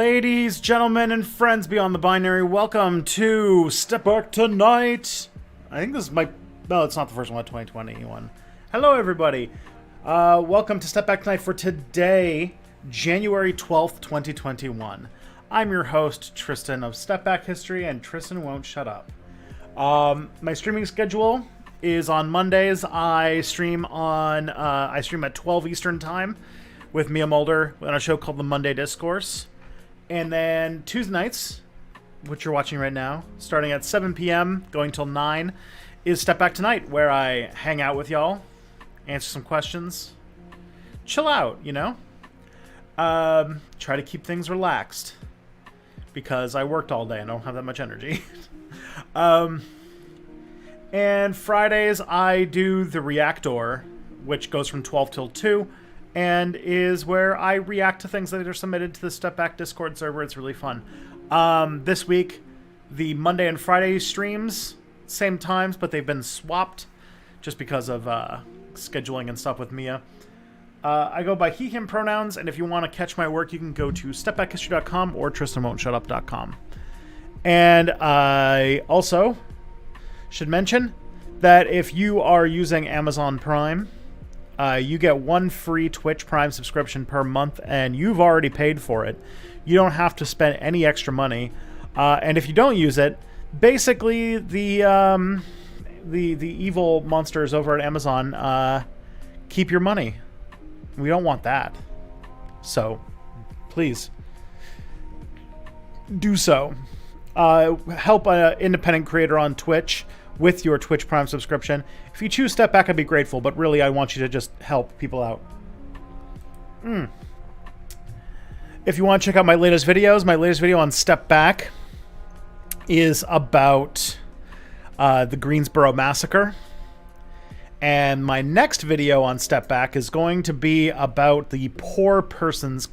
Ladies, gentlemen, and friends beyond the binary, welcome to Step Back Tonight. I think this is my... No, it's not the first one, 2021. Hello, everybody. Welcome to Step Back Tonight for today, January 12th, 2021. I'm your host, Tristan of Step Back History, and Tristan won't shut up. My streaming schedule is on Mondays. I stream at 12 Eastern Time with Mia Mulder on a show called The Monday Discourse. And then Tuesday nights, which you're watching right now, starting at 7 p.m., going till 9, is Step Back Tonight, where I hang out with y'all, answer some questions, chill out, you know? Try to keep things relaxed, because I worked all day and I don't have that much energy. And Fridays, I do the Reactor, which goes from 12 till 2, and is where I react to things that are submitted to the Step Back Discord server. It's really fun. This week, the Monday and Friday streams, same times, but they've been swapped just because of scheduling and stuff with Mia. I go by he, him pronouns, and if you want to catch my work, you can go to stepbackhistory.com or tristanwon'tshutup.com. And I also should mention that if you are using Amazon Prime, you get one free Twitch Prime subscription per month, and you've already paid for it. You don't have to spend any extra money. And if you don't use it, basically the evil monsters over at Amazon keep your money. We don't want that. So, please do so. Help an independent creator on Twitch with your Twitch Prime subscription. If you choose Step Back, I'd be grateful, but really I want you to just help people out. If you want to check out my latest videos, my latest video on Step Back is about the Greensboro Massacre. And my next video on Step Back is going to be about the Poor Person's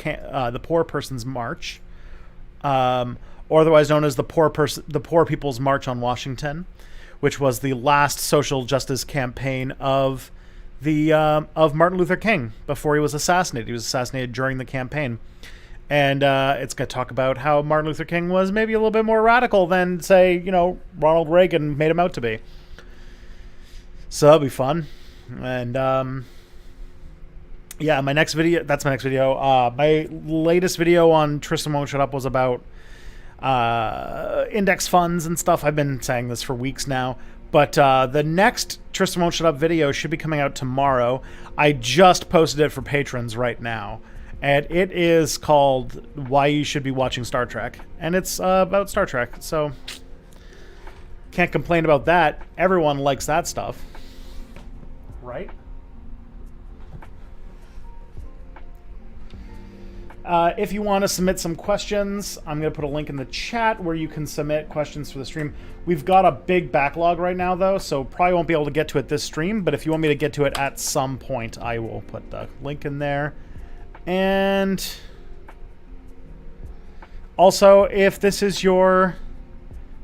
March, or otherwise known as the Poor People's March on Washington, which was the last social justice campaign of Martin Luther King before he was assassinated. He was assassinated during the campaign. And it's going to talk about how Martin Luther King was maybe a little bit more radical than, say, Ronald Reagan made him out to be. So that'll be fun. And yeah, that's my next video. My latest video on Tristan Won't Shut Up was about index funds and stuff. I've been saying this for weeks now, but the next Tristan Won't Shut Up video should be coming out tomorrow. I just posted it for patrons right now, and it is called Why You Should Be Watching Star Trek, and it's about Star Trek, so can't complain about that. Everyone likes that stuff, right? If you want to submit some questions, I'm going to put a link in the chat where you can submit questions for the stream. We've got a big backlog right now, though, so probably won't be able to get to it this stream, but if you want me to get to it at some point, I will put the link in there. And also, if this is your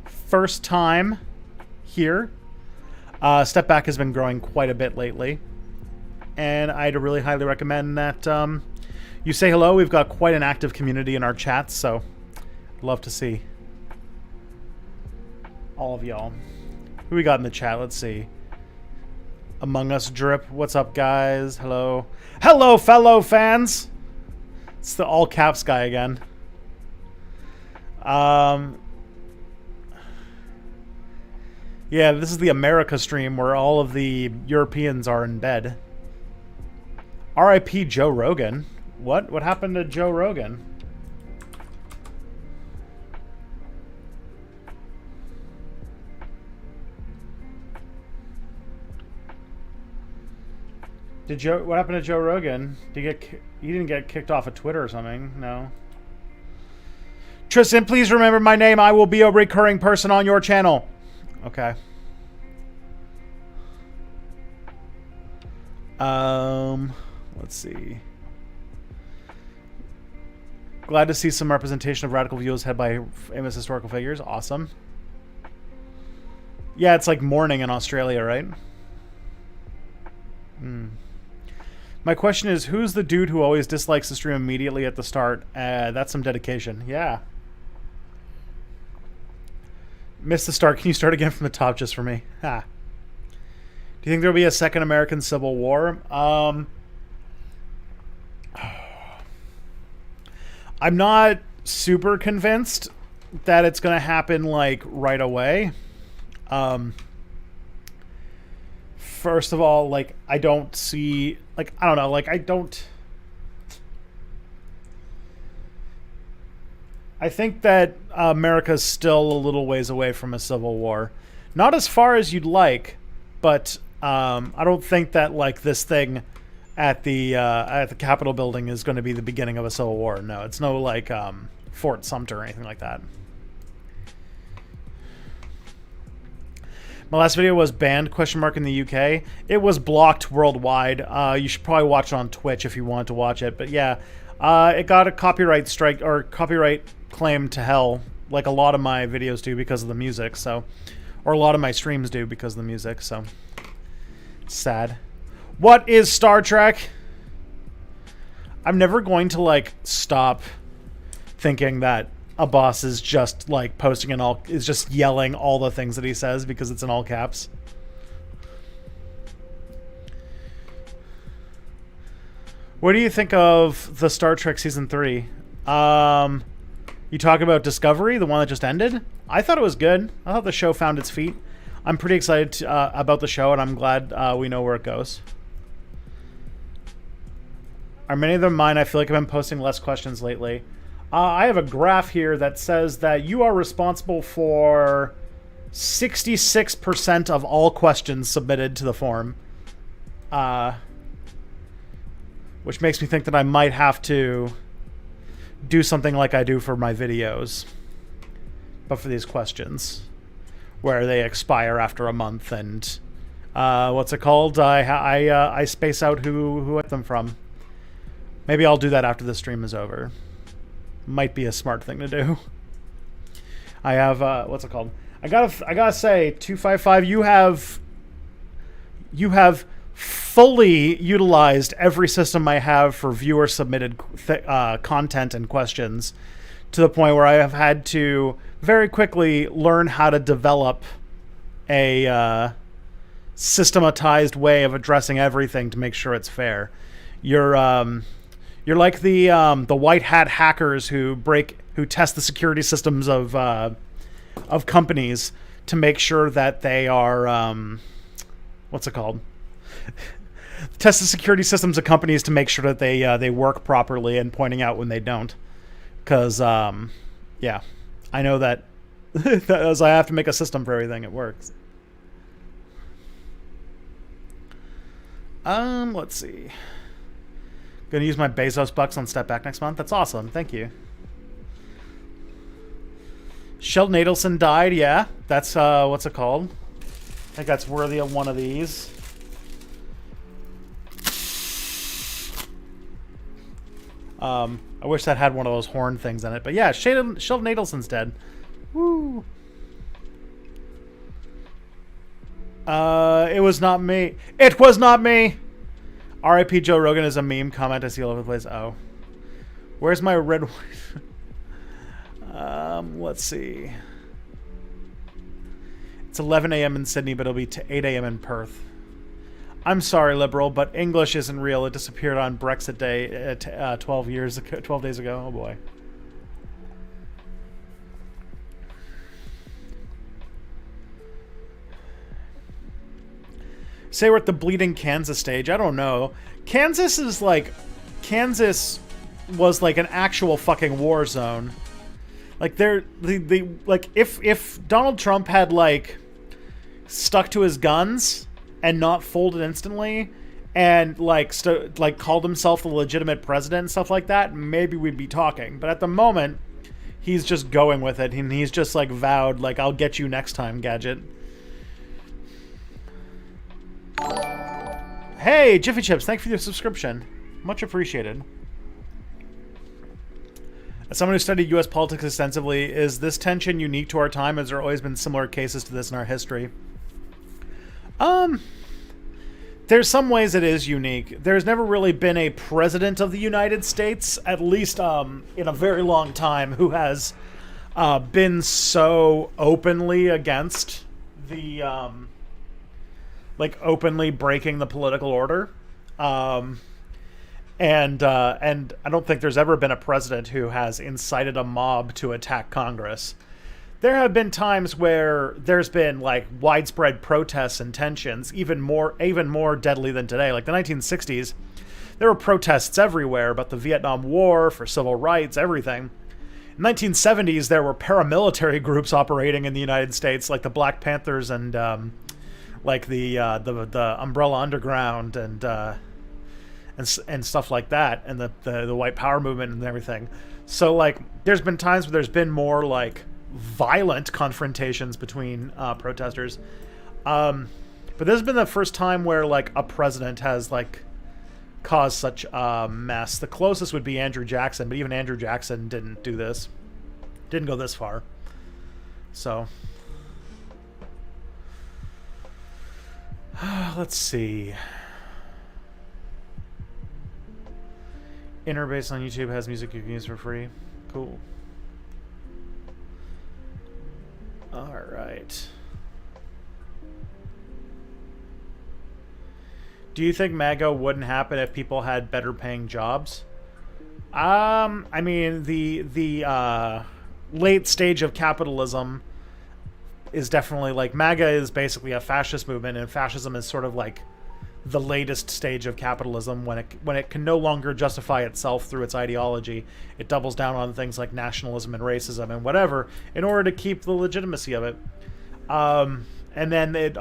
first time here, Step Back has been growing quite a bit lately, and I'd really highly recommend that you say hello. We've got quite an active community in our chats, so I'd love to see all of y'all. Who we got in the chat? Let's see. Among Us Drip. What's up, guys? Hello. Hello, fellow fans! It's the all caps guy again. Yeah, this is the America stream where all of the Europeans are in bed. R.I.P. Joe Rogan. What? What happened to Joe Rogan? What happened to Joe Rogan? He didn't get kicked off of Twitter or something? No. Tristan, please remember my name. I will be a recurring person on your channel. Okay. Let's see. Glad to see some representation of radical views held by famous historical figures. Awesome. Yeah, it's like morning in Australia, right? My question is, who's the dude who always dislikes the stream immediately at the start? That's some dedication. Yeah. Missed the start. Can you start again from the top just for me? Ha. Do you think there'll be a second American Civil War? I'm not super convinced that it's going to happen, like, right away. First of all, like, I don't see... Like, I don't know. Like, I think that America's still a little ways away from a civil war. Not as far as you'd like, but I don't think that, like, this thing at the Capitol building is going to be the beginning of a civil war. No, it's no, like, Fort Sumter or anything like that. My last video was banned, ? In the UK. It was blocked worldwide. You should probably watch it on Twitch if you want to watch it. But yeah, it got a copyright strike or copyright claim to hell, like a lot of my videos do because of the music. So, or a lot of my streams do because of the music. So, sad. What is Star Trek? I'm never going to, like, stop thinking that a boss is just, like, posting in all... is just yelling all the things that he says because it's in all caps. What do you think of the Star Trek Season 3? You talk about Discovery, the one that just ended? I thought it was good. I thought the show found its feet. I'm pretty excited about the show, and I'm glad we know where it goes. Are many of them mine? I feel like I've been posting less questions lately. I have a graph here that says that you are responsible for 66% of all questions submitted to the forum. Which makes me think that I might have to do something like I do for my videos, but for these questions, where they expire after a month, and what's it called? I space out who I get them from. Maybe I'll do that after the stream is over. Might be a smart thing to do. I have what's it called? I gotta say, 255, you have fully utilized every system I have for viewer submitted content and questions, to the point where I have had to very quickly learn how to develop a systematized way of addressing everything to make sure it's fair. You're like the white hat hackers who test the security systems of companies to make sure that they are what's it called? Test the security systems of companies to make sure that they work properly, and pointing out when they don't. Because yeah, I know that as I have to make a system for everything, it works. Let's see. Gonna use my Bezos bucks on Step Back next month. That's awesome. Thank you. Sheldon Adelson died. Yeah, that's what's it called? I think that's worthy of one of these. I wish that had one of those horn things in it, but yeah, Sheldon Adelson's dead. Woo. It was not me. It was not me. R.I.P. Joe Rogan is a meme comment I see all over the place. Oh. Where's my red wine? Let's see. It's 11 a.m. in Sydney, but it'll be 8 a.m. in Perth. I'm sorry, liberal, but English isn't real. It disappeared on Brexit Day 12 days ago. Oh, boy. Say we're at the Bleeding Kansas stage. I don't know. Kansas was like an actual fucking war zone. Like like if Donald Trump had like stuck to his guns and not folded instantly, and like called himself the legitimate president and stuff like that, maybe we'd be talking. But at the moment, he's just going with it, and he's just like vowed, like, I'll get you next time, Gadget. Hey, Jiffy Chips, thank you for your subscription. Much appreciated. As someone who studied U.S. politics extensively, is this tension unique to our time? Has there always been similar cases to this in our history? there's some ways it is unique. There's never really been a president of the United States, at least in a very long time, who has been so openly against the like openly breaking the political order. And I don't think there's ever been a president who has incited a mob to attack Congress. There have been times where there's been like widespread protests and tensions, even more deadly than today. Like the 1960s, there were protests everywhere about the Vietnam War, for civil rights, everything. In the 1970s, there were paramilitary groups operating in the United States, like the Black Panthers and like the Umbrella Underground and stuff like that, and the White Power movement and everything. So like, there's been times where there's been more like violent confrontations between protesters, but this has been the first time where like a president has like caused such a mess. The closest would be Andrew Jackson, but even Andrew Jackson didn't go this far. So let's see. Interbase on YouTube has music you can use for free. Cool. All right. Do you think MAGA wouldn't happen if people had better paying jobs? I mean, the late stage of capitalism is definitely like, MAGA is basically a fascist movement, and fascism is sort of like the latest stage of capitalism. When it can no longer justify itself through its ideology, it doubles down on things like nationalism and racism and whatever in order to keep the legitimacy of it. And then it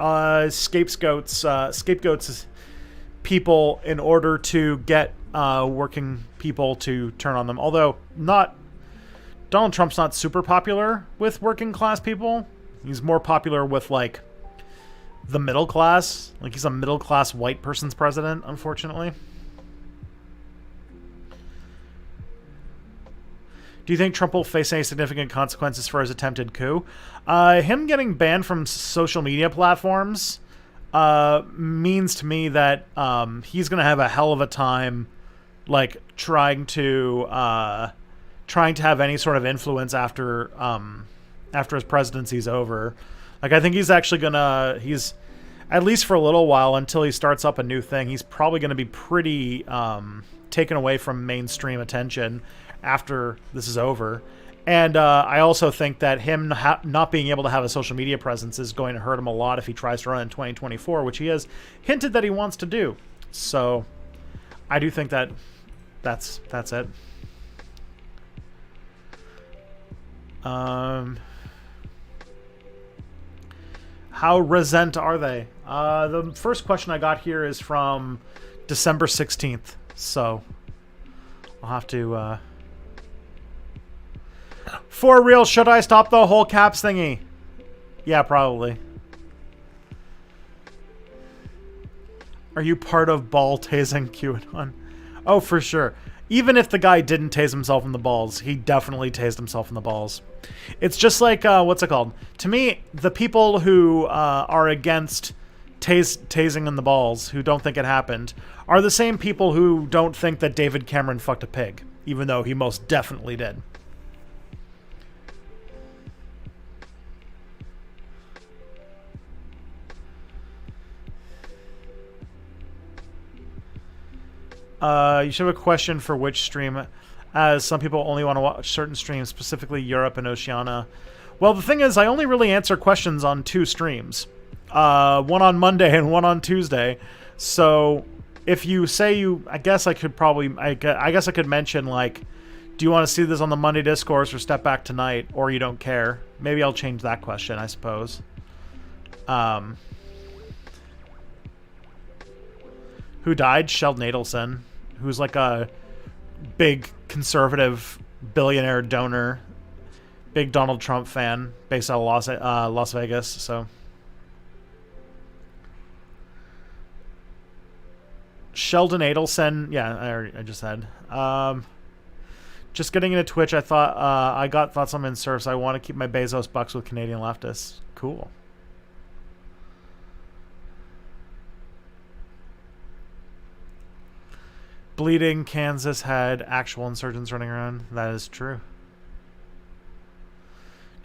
scapegoats people in order to get working people to turn on them. Although Donald Trump's not super popular with working class people. He's more popular with like the middle class. Like, he's a middle class white person's president, unfortunately. Do you think Trump will face any significant consequences for his attempted coup? Him getting banned from social media platforms means to me that he's going to have a hell of a time, like, trying to have any sort of influence after his presidency's over. Like, I think he's actually he's, at least for a little while, until he starts up a new thing, he's probably going to be pretty taken away from mainstream attention after this is over. And I also think that him not being able to have a social media presence is going to hurt him a lot if he tries to run in 2024, which he has hinted that he wants to do. So I do think that that's it. How resent are they? The first question I got here is from December 16th, so I'll have to... For real, should I stop the whole caps thingy? Yeah, probably. Are you part of ball tasing QAnon? Oh, for sure. Even if the guy didn't tase himself in the balls, he definitely tased himself in the balls. It's just like, what's it called? To me, the people who are against tasing in the balls, who don't think it happened, are the same people who don't think that David Cameron fucked a pig, even though he most definitely did. You should have a question for which stream, as some people only want to watch certain streams, specifically Europe and Oceania. Well, the thing is, I only really answer questions on 2 streams. One on Monday and one on Tuesday. So if you say I guess I could probably, I guess I could mention, like, do you want to see this on the Monday discourse or step back tonight, or you don't care? Maybe I'll change that question, I suppose. Who died? Sheldon Adelson, who's like a big conservative billionaire donor, big Donald Trump fan, based out of Las Vegas. So Sheldon Adelson, yeah, I just said. Just getting into Twitch, I thought I got thoughts on Minsurf, so I want to keep my Bezos bucks with Canadian leftists. Cool. Bleeding Kansas had actual insurgents running around. That is true. Do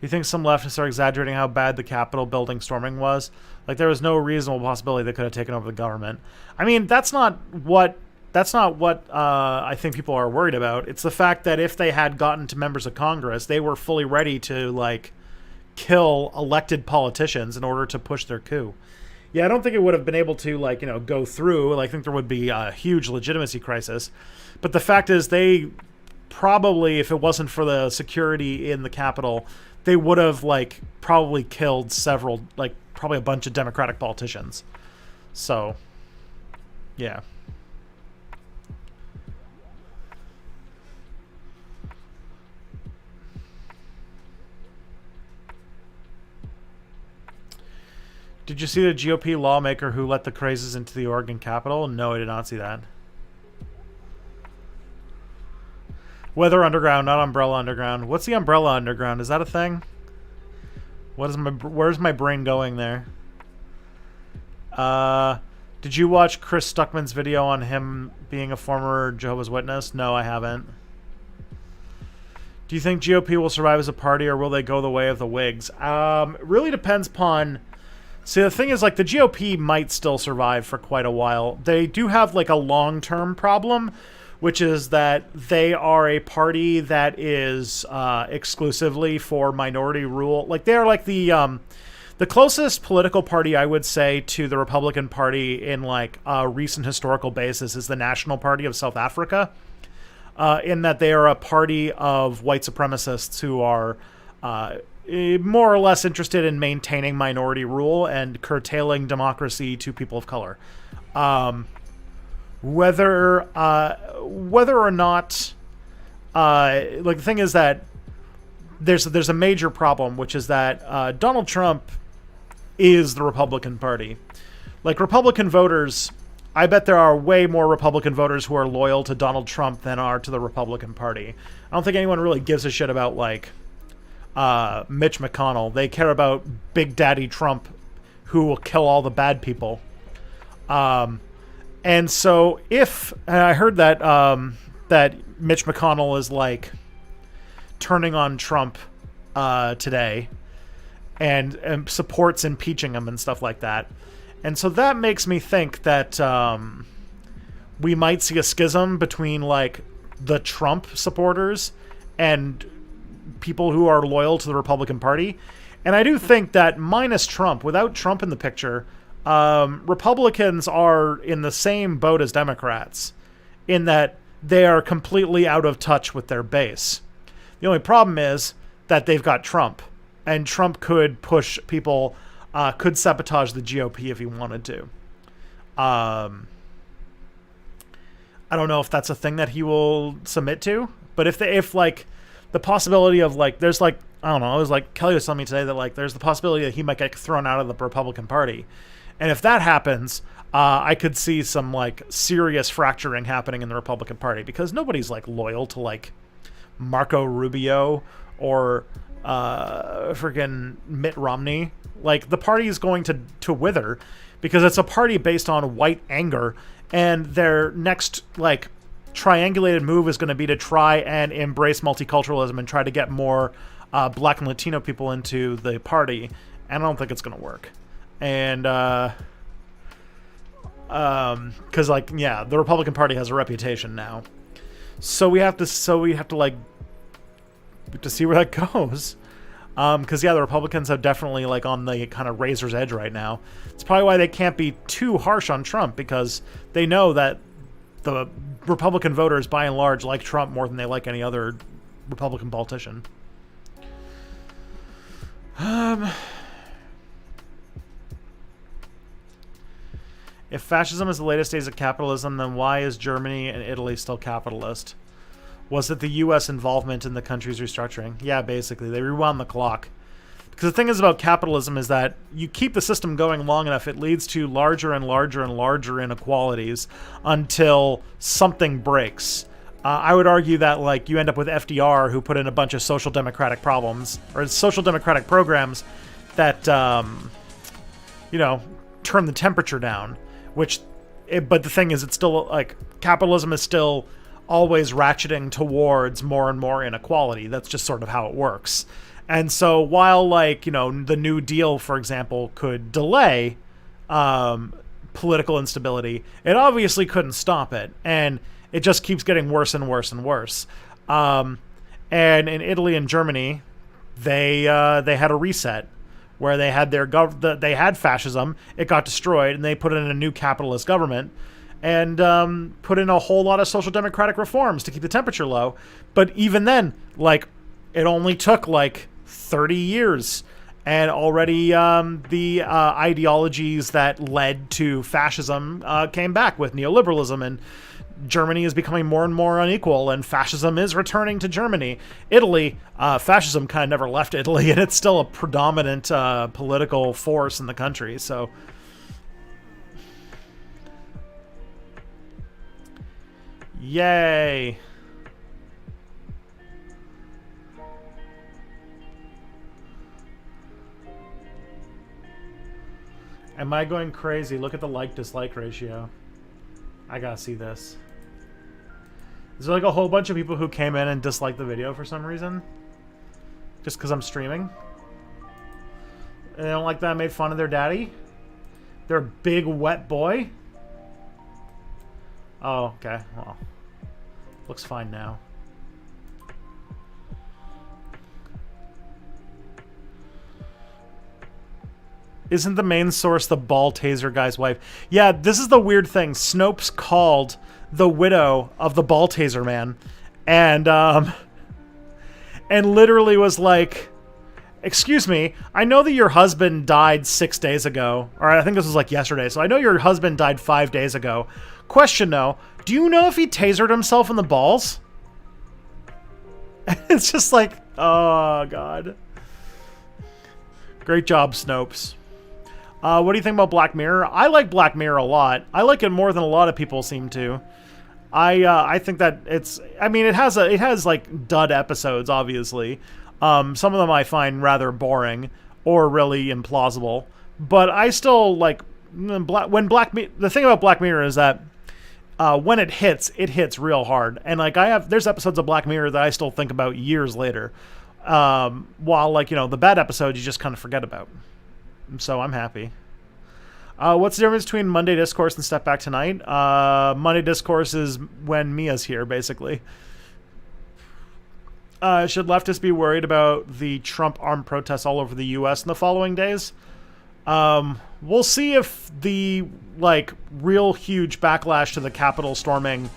you think some leftists are exaggerating how bad the Capitol building storming was? Like, there was no reasonable possibility they could have taken over the government. I mean, that's not what I think people are worried about. It's the fact that if they had gotten to members of Congress, they were fully ready to, like, kill elected politicians in order to push their coup. Yeah, I don't think it would have been able to, like, go through. Like, I think there would be a huge legitimacy crisis. But the fact is, they probably, if it wasn't for the security in the Capitol, they would have, like, probably killed several, like, probably a bunch of Democratic politicians. So, yeah. Did you see the GOP lawmaker who let the crazes into the Oregon Capitol? No, I did not see that. Weather Underground, not Umbrella Underground. What's the Umbrella Underground? Is that a thing? Where's my brain going there? Did you watch Chris Stuckman's video on him being a former Jehovah's Witness? No, I haven't. Do you think GOP will survive as a party, or will they go the way of the Whigs? It really depends upon... See, the thing is, like, the GOP might still survive for quite a while. They do have, like, a long-term problem, which is that they are a party that is exclusively for minority rule. Like, they're like the closest political party, I would say, to the Republican Party in, like, a recent historical basis is the National Party of South Africa, in that they are a party of white supremacists who are... more or less interested in maintaining minority rule and curtailing democracy to people of color. Whether or not, like, the thing is that there's a major problem, which is that Donald Trump is the Republican Party. Like, Republican voters, I bet there are way more Republican voters who are loyal to Donald Trump than are to the Republican Party. I don't think anyone really gives a shit about, like, Mitch McConnell. They care about Big Daddy Trump, who will kill all the bad people. And so if I heard that that Mitch McConnell is, like, turning on Trump today and supports impeaching him and stuff like that. And so that makes me think that we might see a schism between, like, the Trump supporters and people who are loyal to the Republican Party. And I do think that minus Trump, without Trump in the picture, Republicans are in the same boat as Democrats in that they are completely out of touch with their base. The only problem is that they've got Trump, and Trump could push people, could sabotage the GOP if he wanted to. I don't know if that's a thing that he will submit to, but if like, the possibility of, like, there's, like, I don't know, it was like Kelly was telling me today that, like, there's the possibility that he might get thrown out of the Republican Party. And if that happens, I could see some, like, serious fracturing happening in the Republican Party, because nobody's, like, loyal to, like, Marco Rubio or freaking Mitt Romney. Like, the party is going to wither because it's a party based on white anger, and their next, like, triangulated move is going to be to try and embrace multiculturalism and try to get more Black and Latino people into the party, and I don't think it's going to work. And because, like, yeah, the Republican Party has a reputation now, so we have to like to see where that goes. Because yeah, the Republicans are definitely, like, on the kind of razor's edge right now. It's probably why they can't be too harsh on Trump, because they know that the Republican voters, by and large, like Trump more than they like any other Republican politician. If fascism is the latest days of capitalism, then why is Germany and Italy still capitalist? Was it the U.S. involvement in the country's restructuring? Yeah, basically. They rewound the clock. Because the thing is about capitalism is that you keep the system going long enough, it leads to larger and larger and larger inequalities until something breaks. I would argue that, like, you end up with FDR, who put in a bunch of social democratic problems, or social democratic programs that, you know, turn the temperature down, which but the thing is, it's still like capitalism is still always ratcheting towards more and more inequality. That's just sort of how it works. And so while, like, you know, the New Deal, for example, could delay political instability, it obviously couldn't stop it. And it just keeps getting worse and worse and worse. And in Italy and Germany, they had a reset where they had they had fascism. It got destroyed, and they put in a new capitalist government and put in a whole lot of social democratic reforms to keep the temperature low. But even then, like, it only took like 30 years, and already the ideologies that led to fascism came back with neoliberalism, and Germany is becoming more and more unequal, and fascism is returning to Germany. Italy, fascism kind of never left Italy, and it's still a predominant political force in the country. So, yay. Am I going crazy? Look at the like-dislike ratio. I gotta see this. Is there like a whole bunch of people who came in and disliked the video for some reason? Just because I'm streaming? And they don't like that I made fun of their daddy? Their big wet boy? Oh, okay. Well, looks fine now. Isn't the main source the ball taser guy's wife? Yeah, this is the weird thing. Snopes called the widow of the ball taser man, and literally was like, "Excuse me, I know that your husband died 6 days ago, or I think this was like yesterday. So I know your husband died 5 days ago. Question though, do you know if he tasered himself in the balls?" It's just like, oh god. Great job, Snopes. What do you think about Black Mirror? I like Black Mirror a lot. I like it more than a lot of people seem to. I think that it's. I mean, it has like dud episodes, obviously. Some of them I find rather boring or really implausible. But I still like the thing about Black Mirror is that when it hits real hard. And like there's episodes of Black Mirror that I still think about years later. While, like, you know, the bad episodes you just kind of forget about. So I'm happy. What's the difference between Monday Discourse and Step Back Tonight? Monday Discourse is when Mia's here, basically. Should leftists be worried about the Trump armed protests all over the U.S. in the following days? We'll see if the, like, real huge backlash to the Capitol storming...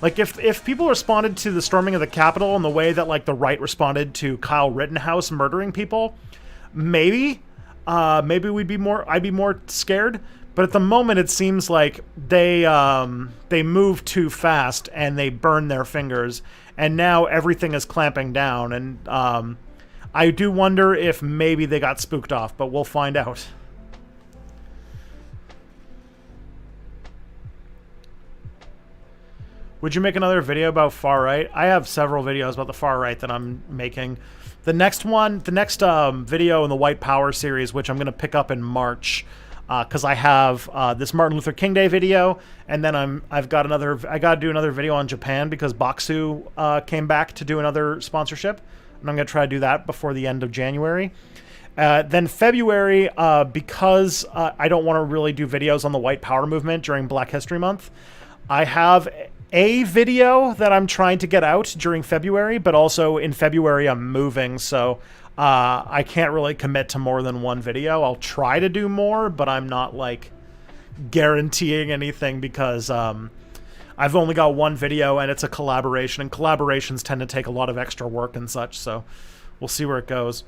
Like, if people responded to the storming of the Capitol in the way that, like, the right responded to Kyle Rittenhouse murdering people, maybe I'd be more scared. But at the moment, it seems like they move too fast and they burn their fingers, and now everything is clamping down. And I do wonder if maybe they got spooked off, but we'll find out. Would you make another video about far right? I have several videos about the far right that I'm making. The next video in the White Power series, which I'm going to pick up in March, because I have this Martin Luther King Day video, and then I got to do another video on Japan because Boxu came back to do another sponsorship, and I'm going to try to do that before the end of January. Then February, because I don't want to really do videos on the White Power movement during Black History Month, I have a video that I'm trying to get out during February, but also in February I'm moving, so I can't really commit to more than one video. I'll try to do more, but I'm not, like, guaranteeing anything because I've only got one video and it's a collaboration, and collaborations tend to take a lot of extra work and such, so we'll see where it goes.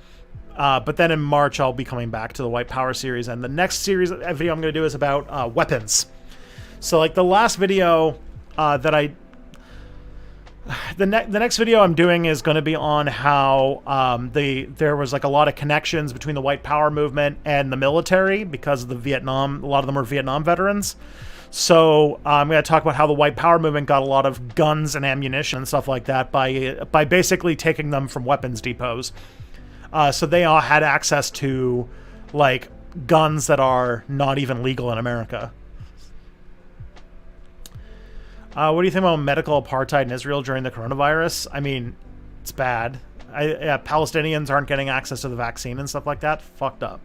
But then in March I'll be coming back to the White Power series, and the next video I'm going to do is about weapons. So, like, the last video the next video I'm doing is going to be on how there was, like, a lot of connections between the White Power movement and the military because of the Vietnam. A lot of them are Vietnam veterans. So I'm going to talk about how the White Power movement got a lot of guns and ammunition and stuff like that by basically taking them from weapons depots. So they all had access to, like, guns that are not even legal in America. What do you think about medical apartheid in Israel during the coronavirus? I mean, it's bad. Palestinians aren't getting access to the vaccine and stuff like that. Fucked up.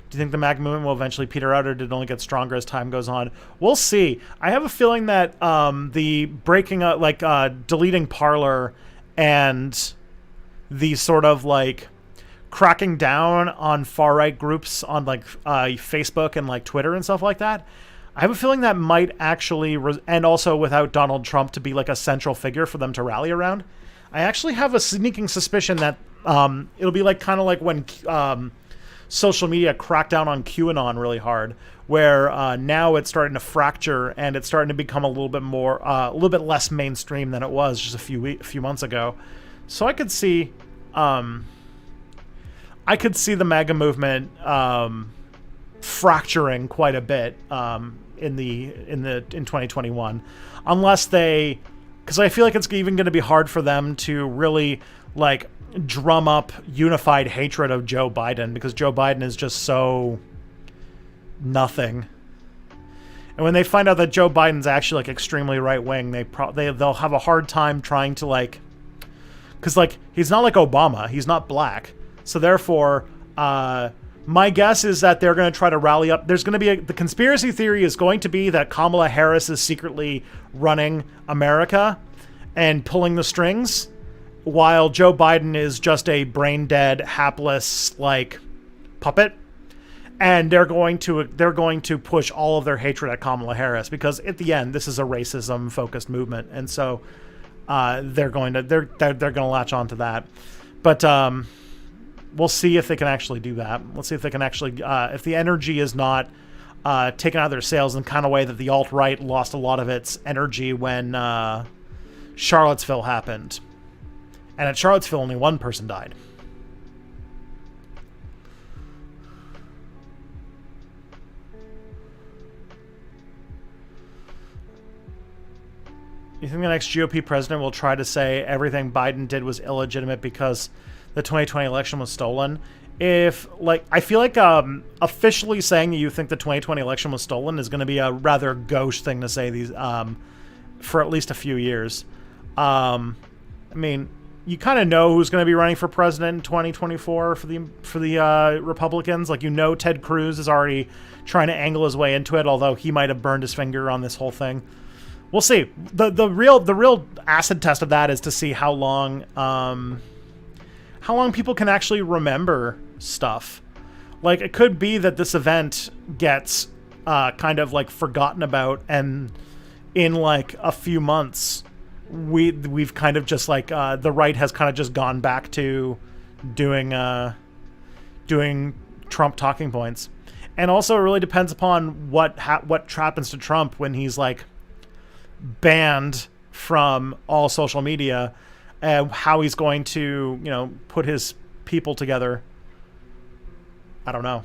Do you think the MAGA movement will eventually peter out, or did it only get stronger as time goes on? We'll see. I have a feeling that the breaking up, deleting Parler and the sort of like cracking down on far-right groups on Facebook and Twitter and stuff like that, I have a feeling that might actually, and also without Donald Trump to be like a central figure for them to rally around, I actually have a sneaking suspicion that it'll be kind of like when social media cracked down on QAnon really hard, where now it's starting to fracture and it's starting to become a little bit less mainstream than it was just a few months ago. So I could see the MAGA movement fracturing quite a bit in 2021, unless because I feel like it's even going to be hard for them to really drum up unified hatred of Joe Biden, because Joe Biden is just so nothing. And when they find out that Joe Biden's actually extremely right wing, they'll have a hard time trying to because he's not like Obama, he's not black, so therefore my guess is that they're going to try to rally up. There's going to be the conspiracy theory is going to be that Kamala Harris is secretly running America and pulling the strings, while Joe Biden is just a brain dead, hapless puppet. And they're going to push all of their hatred at Kamala Harris, because at the end this is a racism focused movement, and so they're going to latch onto that. But we'll see if they can actually do that. Let's see if they can actually if the energy is not taken out of their sails in the kind of way that the alt-right lost a lot of its energy when Charlottesville happened. And at Charlottesville, only one person died. You think the next GOP president will try to say everything Biden did was illegitimate because the 2020 election was stolen? I feel like officially saying that you think the 2020 election was stolen is going to be a rather gauche thing to say for at least a few years. I mean, you kind of know who's going to be running for president in 2024 for the Republicans. Ted Cruz is already trying to angle his way into it, although he might have burned his finger on this whole thing. We'll see. The real acid test of that is to see how long people can actually remember stuff. It could be that this event gets kind of forgotten about, and in a few months we've kind of just the right has kind of just gone back to doing Trump talking points. And also it really depends upon what happens to Trump when he's banned from all social media, and how he's going to put his people together. I don't know.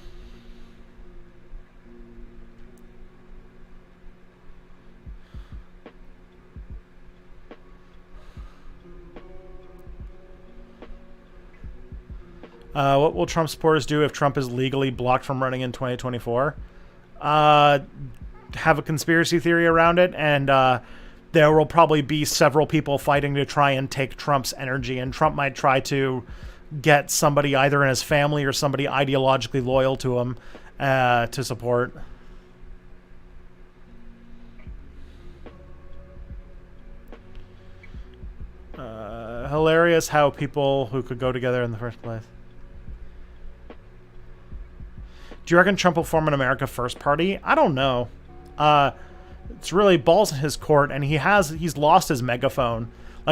What will Trump supporters do if Trump is legally blocked from running in 2024? Have a conspiracy theory around it, and there will probably be several people fighting to try and take Trump's energy, and Trump might try to get somebody either in his family or somebody ideologically loyal to him to support. Hilarious how people who could go together in the first place. Do you reckon Trump will form an America First party? I don't know. It's really balls in his court, and he's lost his megaphone.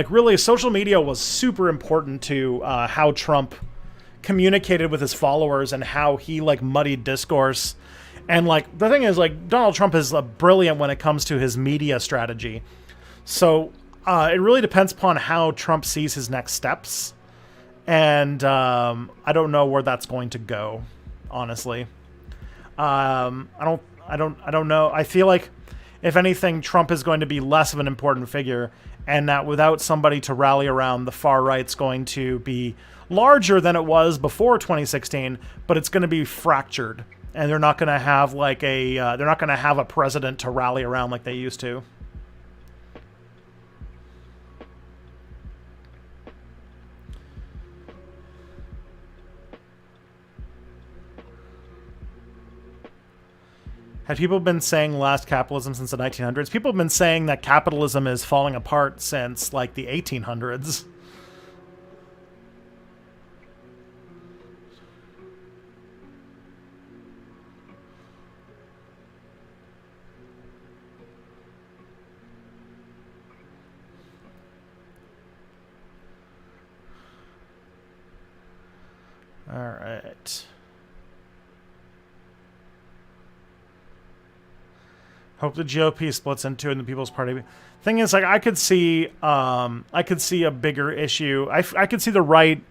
Really, social media was super important to how Trump communicated with his followers and how he muddied discourse. And the thing is, Donald Trump is brilliant when it comes to his media strategy. So it really depends upon how Trump sees his next steps, and I don't know where that's going to go, honestly. I don't know. I feel like, if anything, Trump is going to be less of an important figure, and that without somebody to rally around, the far right's going to be larger than it was before 2016, but it's going to be fractured, and they're not going to have a president to rally around like they used to. Had people been saying last capitalism since the 1900s? People have been saying that capitalism is falling apart since, like, the 1800s. All right. Hope the GOP splits into it and the People's Party. Thing is, like, I could see a bigger issue. I could see the right,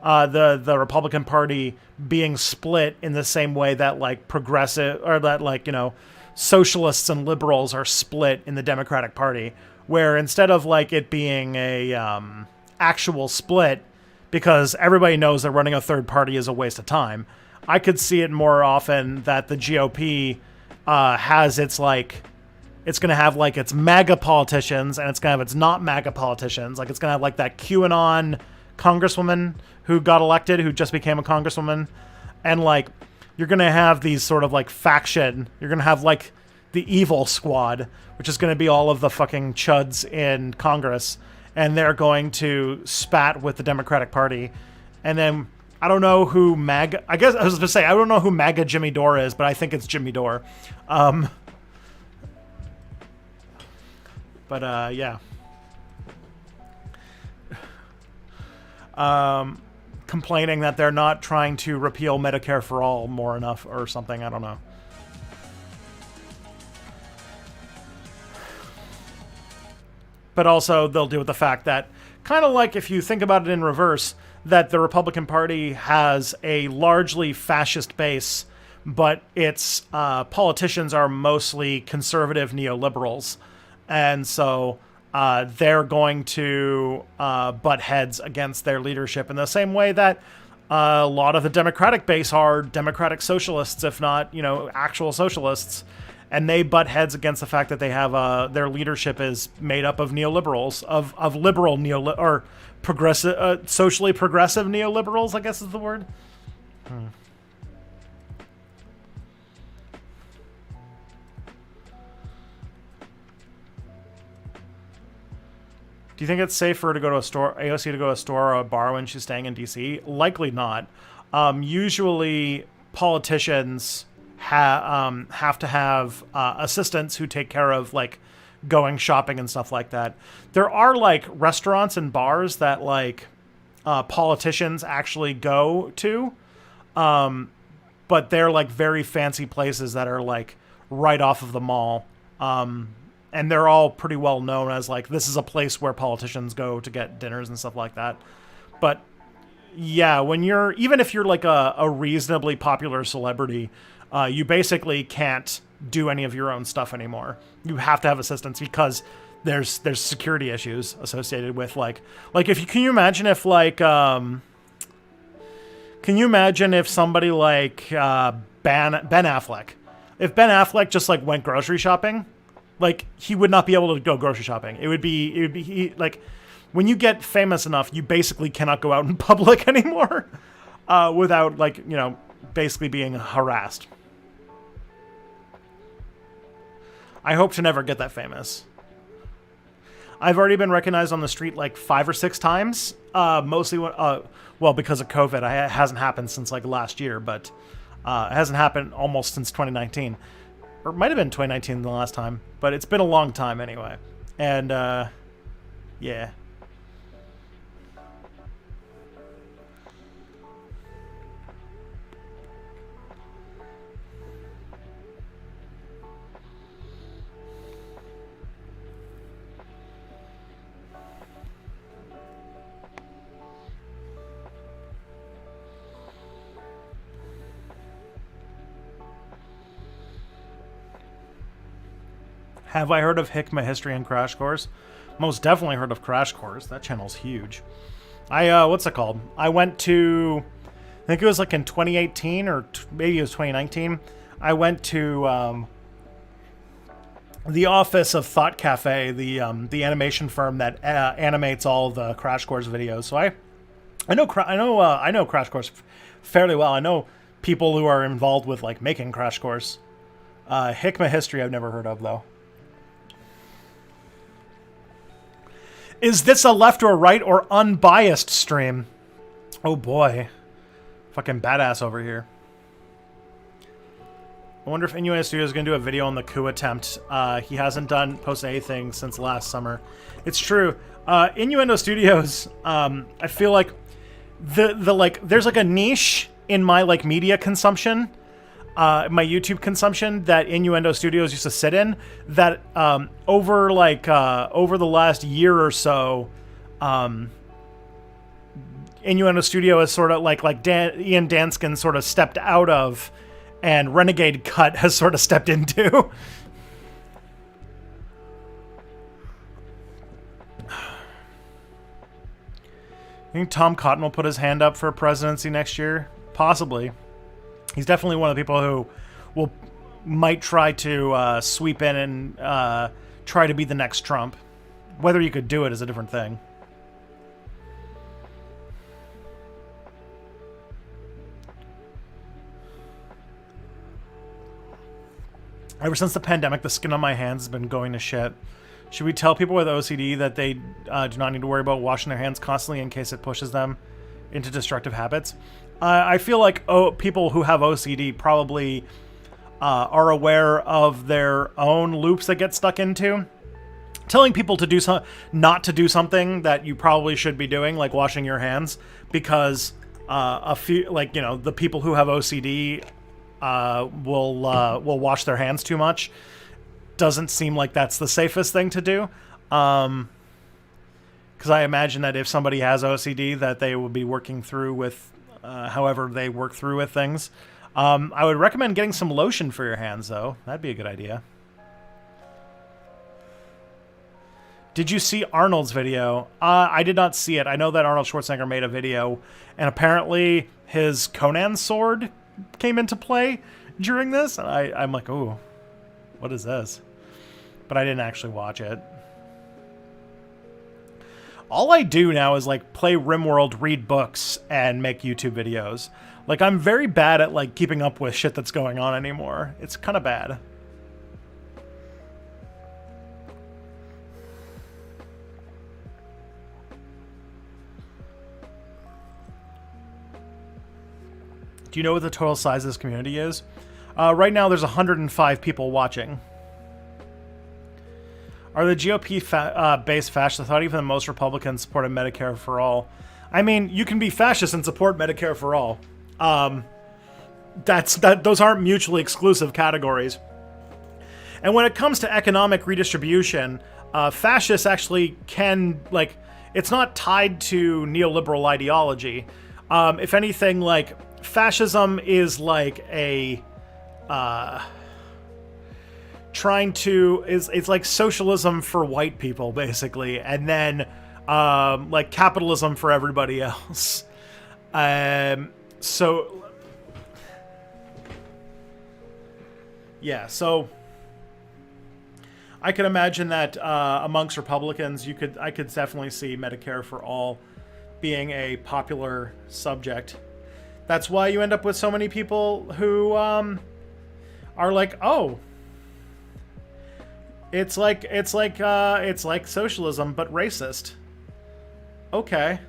the Republican Party being split in the same way that, like, progressive, or that, like, you know, socialists and liberals are split in the Democratic Party, where instead of, like, it being a actual split, because everybody knows that running a third party is a waste of time, I could see it more often that the GOP has its, like, it's going to have, like, its MAGA politicians, and it's going to have its not MAGA politicians. Like, it's going to have, like, that QAnon congresswoman who got elected, who just became a congresswoman. And, like, you're going to have these sort of, like, faction. You're going to have, like, the evil squad, which is going to be all of the fucking chuds in Congress. And they're going to spat with the Democratic Party. And then, I don't know who MAGA... I guess I was going to say, I don't know who MAGA Jimmy Dore is, but I think it's Jimmy Dore. Yeah. Complaining that they're not trying to repeal Medicare for all more enough or something. I don't know. But also, they'll deal with the fact that, kind of like if you think about it in reverse, that the Republican Party has a largely fascist base, but its politicians are mostly conservative neoliberals. And so they're going to butt heads against their leadership in the same way that a lot of the Democratic base are democratic socialists, if not, you know, actual socialists. And they butt heads against the fact that they have their leadership is made up of neoliberals, of liberal or progressive, socially progressive neoliberals, I guess is the word. Do you think it's safe for her to go to a store, AOC to go to a store or a bar when she's staying in DC? Likely not. Usually, politicians have to have assistants who take care of, like, going shopping and stuff like that. There are, like, restaurants and bars that, like, politicians actually go to, but they're, like, very fancy places that are, like, right off of the mall. And they're all pretty well known as, like, this is a place where politicians go to get dinners and stuff like that. But yeah, even if you're like a reasonably popular celebrity, you basically can't do any of your own stuff anymore. You have to have assistants because there's security issues associated with, like if you can you imagine if, like, can you imagine if somebody like Ben Affleck, if Ben Affleck just, like, went grocery shopping, like, he would not be able to go grocery shopping. It would be like, when you get famous enough, you basically cannot go out in public anymore without, like, you know, basically being harassed. I hope to never get that famous. I've already been recognized on the street like 5 or 6 times. Mostly, well, because of COVID. It hasn't happened since, like, last year, but it hasn't happened almost since 2019. Or it might have been 2019 the last time, but it's been a long time anyway. And, yeah. Have I heard of Hikmah History and Crash Course? Most definitely heard of Crash Course. That channel's huge. What's it called? I went to, I think it was like in 2018 or maybe it was 2019. I went to the office of Thought Cafe, the animation firm that animates all the Crash Course videos. So I know Crash Course fairly well. I know people who are involved with, like, making Crash Course. Hikmah history I've never heard of, though. Is this a left or right or unbiased stream? Oh boy. Fucking badass over here. I wonder if Innuendo Studio is going to do a video on the coup attempt. He hasn't posted anything since last summer. It's true. Innuendo Studios, I feel like there's like a niche in my like media consumption, my YouTube consumption that Innuendo Studios used to sit in, that over the last year or so, Innuendo Studio has sort of like Ian Danskin sort of stepped out of, and Renegade Cut has sort of stepped into. You think Tom Cotton will put his hand up for presidency next year? Possibly. He's definitely one of the people who might try to sweep in and try to be the next Trump. Whether you could do it is a different thing. Ever since the pandemic, the skin on my hands has been going to shit. Should we tell people with OCD that they do not need to worry about washing their hands constantly in case it pushes them into destructive habits? I feel like people who have OCD probably are aware of their own loops that get stuck into. Telling people to do not to do something that you probably should be doing, like washing your hands, because the people who have OCD will wash their hands too much, doesn't seem like that's the safest thing to do. Because I imagine that if somebody has OCD, that they will be working through with however they work through with things. I would recommend getting some lotion for your hands, though. That'd be a good idea. Did you see Arnold's video? I did not see it. I know that Arnold Schwarzenegger made a video, and apparently his Conan sword came into play during this. And I'm like, oh, what is this? But I didn't actually watch it. All I do now is like play RimWorld, read books, and make YouTube videos. Like, I'm very bad at like keeping up with shit that's going on anymore. It's kind of bad. Do you know what the total size of this community is? Right now, there's 105 people watching. Are the GOP based fascists? I thought even the most Republicans supported Medicare for all. I mean, you can be fascist and support Medicare for all. Those aren't mutually exclusive categories. And when it comes to economic redistribution, fascists actually can, like, it's not tied to neoliberal ideology. If anything, like, fascism is like a it's like socialism for white people, basically, and then like capitalism for everybody else. So yeah, so I could imagine that amongst Republicans, I could definitely see Medicare for all being a popular subject. That's why you end up with so many people who are like, oh, it's like socialism but racist. Okay.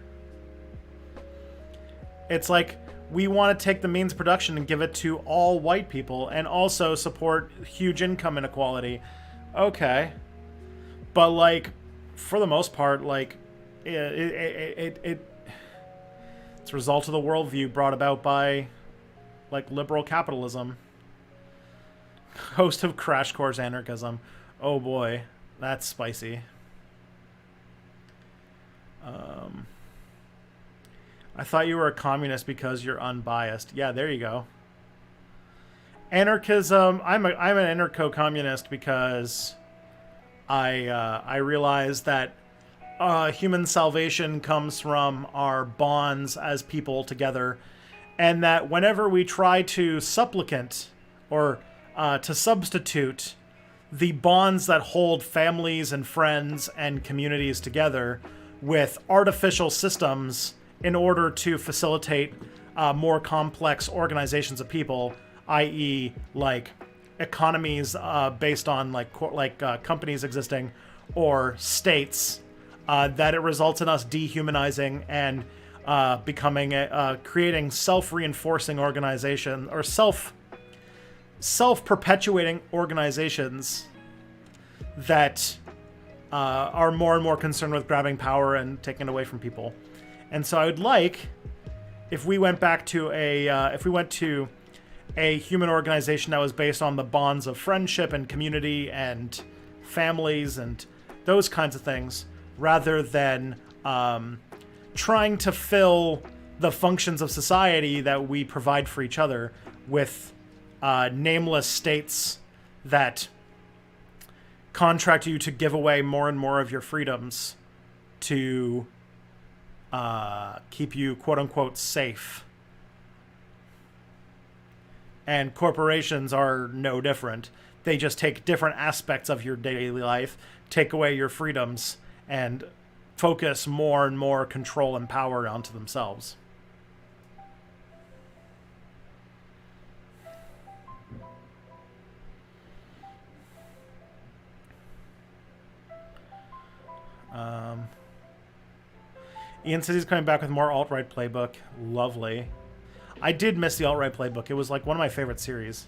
It's like, we want to take the means of production and give it to all white people and also support huge income inequality. Okay. But like, for the most part, like, it's a result of the worldview brought about by like liberal capitalism. Host of Crash Course Anarchism. Oh boy, that's spicy. I thought you were a communist because you're unbiased. Yeah, there you go. Anarchism. I'm an anarcho-communist because I realize that human salvation comes from our bonds as people together, and that whenever we try to supplicant or to substitute the bonds that hold families and friends and communities together with artificial systems in order to facilitate more complex organizations of people, i.e. like economies based on companies existing or states, that it results in us dehumanizing and becoming creating self-reinforcing organization or self-perpetuating organizations that are more and more concerned with grabbing power and taking it away from people. And so I would like if we went back to a human organization that was based on the bonds of friendship and community and families and those kinds of things, rather than trying to fill the functions of society that we provide for each other with nameless states that contract you to give away more and more of your freedoms to keep you quote-unquote safe. And corporations are no different. They just take different aspects of your daily life, take away your freedoms, and focus more and more control and power onto themselves. Ian says he's coming back with more alt-right playbook. Lovely. I did miss the alt-right playbook. It was like one of my favorite series.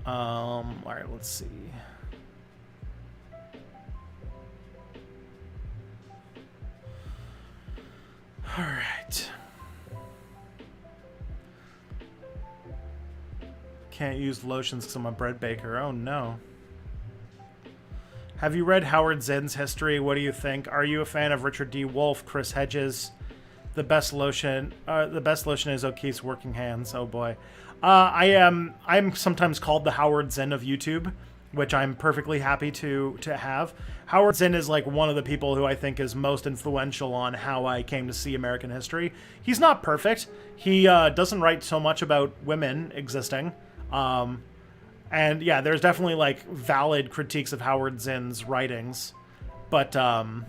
Alright, let's see. Alright. Can't use lotions because I'm a bread baker. Oh no. Have you read Howard Zinn's history? What do you think? Are you a fan of Richard D. Wolff, Chris Hedges? The best lotion is O'Keefe's Working Hands. Oh boy. I'm sometimes called the Howard Zinn of YouTube, which I'm perfectly happy to have. Howard Zinn is like one of the people who I think is most influential on how I came to see American history. He's not perfect. He doesn't write so much about women existing. And yeah, there's definitely like valid critiques of Howard Zinn's writings, but the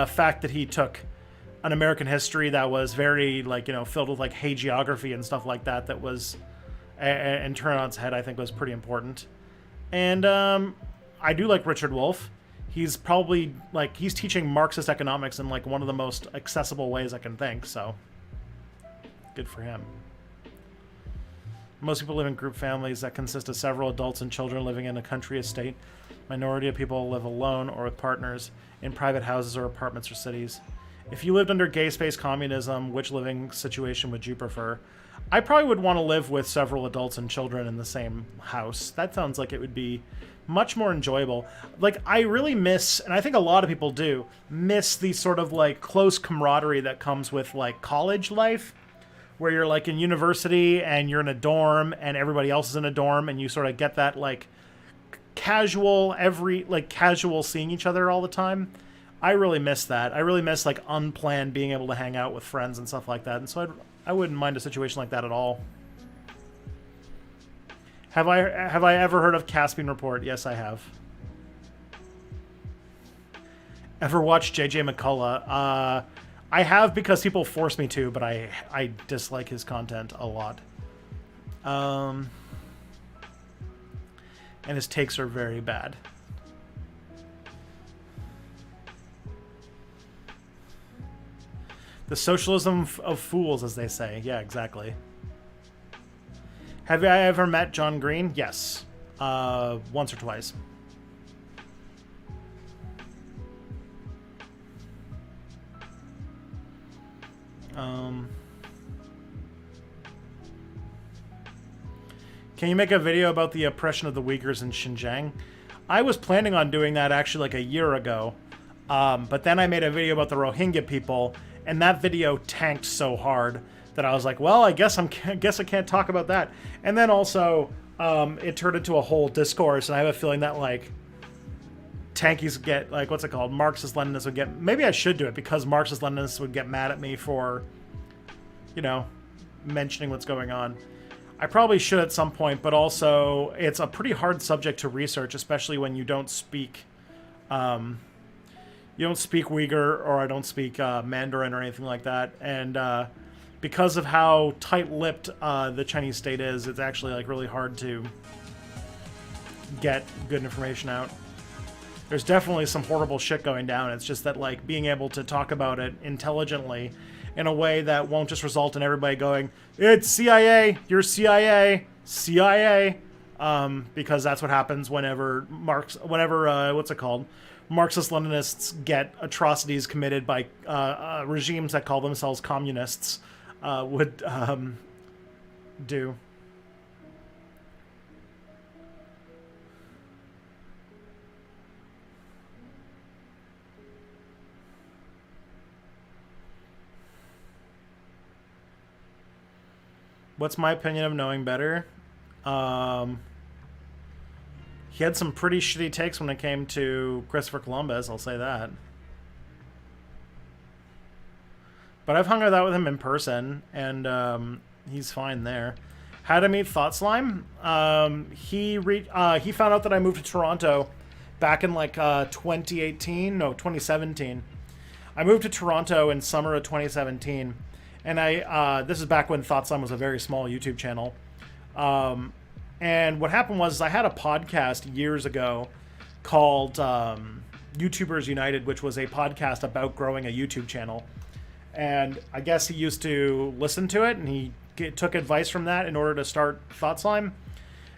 fact that he took an American history that was very filled with like hagiography and stuff like that was and turn it on its head, I think was pretty important. And I do like Richard Wolff. He's probably he's teaching Marxist economics in like one of the most accessible ways I can think. So good for him. Most people live in group families that consist of several adults and children living in a country estate. Minority of people live alone or with partners in private houses or apartments or cities. If you lived under gay space communism, which living situation would you prefer? I probably would want to live with several adults and children in the same house. That sounds like it would be much more enjoyable. I really miss, and I think a lot of people do, miss the sort of close camaraderie that comes with college life, where you're in university and you're in a dorm and everybody else is in a dorm and you sort of get that casual seeing each other all the time. I really miss that. I really miss unplanned being able to hang out with friends and stuff like that. And so I wouldn't mind a situation like that at all. Have I ever heard of Caspian Report? Yes, I have. Ever watched JJ McCullough? I have because people force me to, but I dislike his content a lot. And his takes are very bad. The socialism of fools, as they say. Yeah, exactly. Have I ever met John Green? Yes. Once or twice. Can you make a video about the oppression of the Uyghurs in Xinjiang? I was planning on doing that actually a year ago, but then I made a video about the Rohingya people, and that video tanked so hard that I was like, well, I guess I can't talk about that. And then also, it turned into a whole discourse, and I have a feeling that tankies get what's it called? Marxist-Leninists would get. Maybe I should do it because Marxist-Leninists would get mad at me for, mentioning what's going on. I probably should at some point, but also it's a pretty hard subject to research, especially when you don't speak Uyghur or I don't speak Mandarin or anything like that. And because of how tight-lipped the Chinese state is, it's actually like really hard to get good information out. There's definitely some horrible shit going down. It's just that like being able to talk about it intelligently in a way that won't just result in everybody going, it's CIA, you're CIA, CIA, because that's what happens whenever Marxist-Leninists get atrocities committed by regimes that call themselves communists would do. What's my opinion of knowing better? He had some pretty shitty takes when it came to Christopher Columbus, I'll say that. But I've hung out with him in person, and he's fine there. How to meet Thought Slime? He found out that I moved to Toronto back in like 2017. I moved to Toronto in summer of 2017. And this is back when Thought Slime was a very small YouTube channel. And what happened was I had a podcast years ago called YouTubers United, which was a podcast about growing a YouTube channel. And I guess he used to listen to it, and he took advice from that in order to start Thought Slime.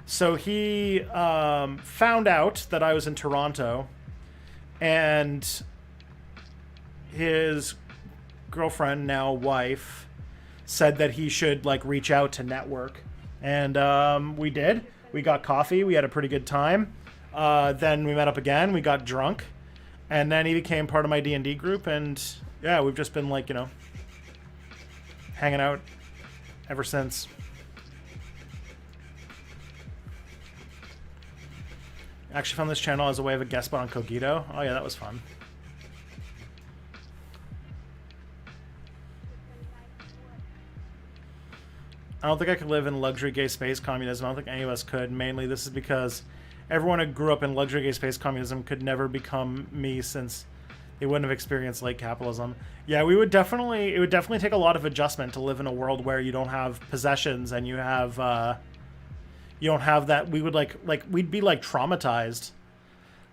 So he found out that I was in Toronto, and his girlfriend, now wife, said that he should like reach out to network, and we did. We got coffee, we had a pretty good time, then we met up again, we got drunk, and then he became part of my D&D group, and yeah, we've just been like, you know, hanging out ever since. I actually found this channel as a way of a guest spot on Kogito. Oh yeah, that was fun. I don't think I could live in luxury gay space communism. I don't think any of us could. Mainly, this is because everyone who grew up in luxury gay space communism could never become me, since they wouldn't have experienced late capitalism. Yeah, it would definitely take a lot of adjustment to live in a world where you don't have possessions and you don't have that. We would we'd be like traumatized.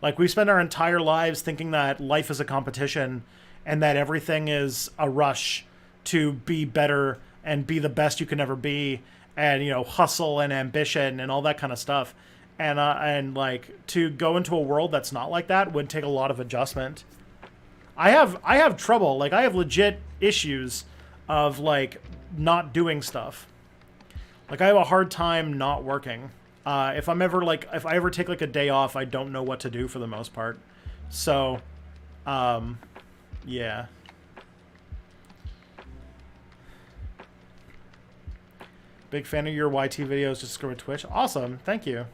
Like we spend our entire lives thinking that life is a competition and that everything is a rush to be better and be the best you can ever be, and you know, hustle and ambition and all that kind of stuff, and like to go into a world that's not like that would take a lot of adjustment. I have trouble, like I have legit issues of like not doing stuff. Like I have a hard time not working. If I ever take like a day off, I don't know what to do for the most part. So, yeah. Big fan of your YT videos, just go to Twitch. Awesome, thank you.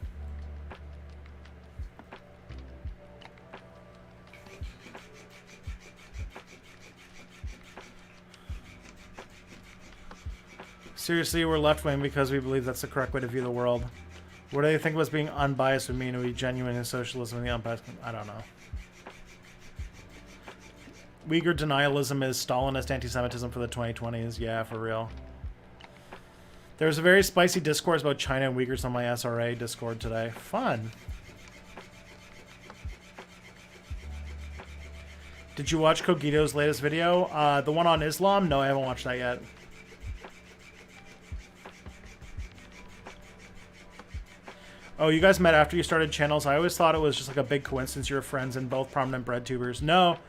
Seriously, we're left-wing because we believe that's the correct way to view the world. What do they think was being unbiased would mean to be genuine in socialism and the unbiased? I don't know. Uyghur denialism is Stalinist anti-Semitism for the 2020s. Yeah, for real. There was a very spicy discourse about China and Uyghurs on my SRA Discord today. Fun. Did you watch Kogito's latest video? The one on Islam? No, I haven't watched that yet. Oh, you guys met after you started channels? I always thought it was just like a big coincidence you were friends and both prominent bread tubers. No.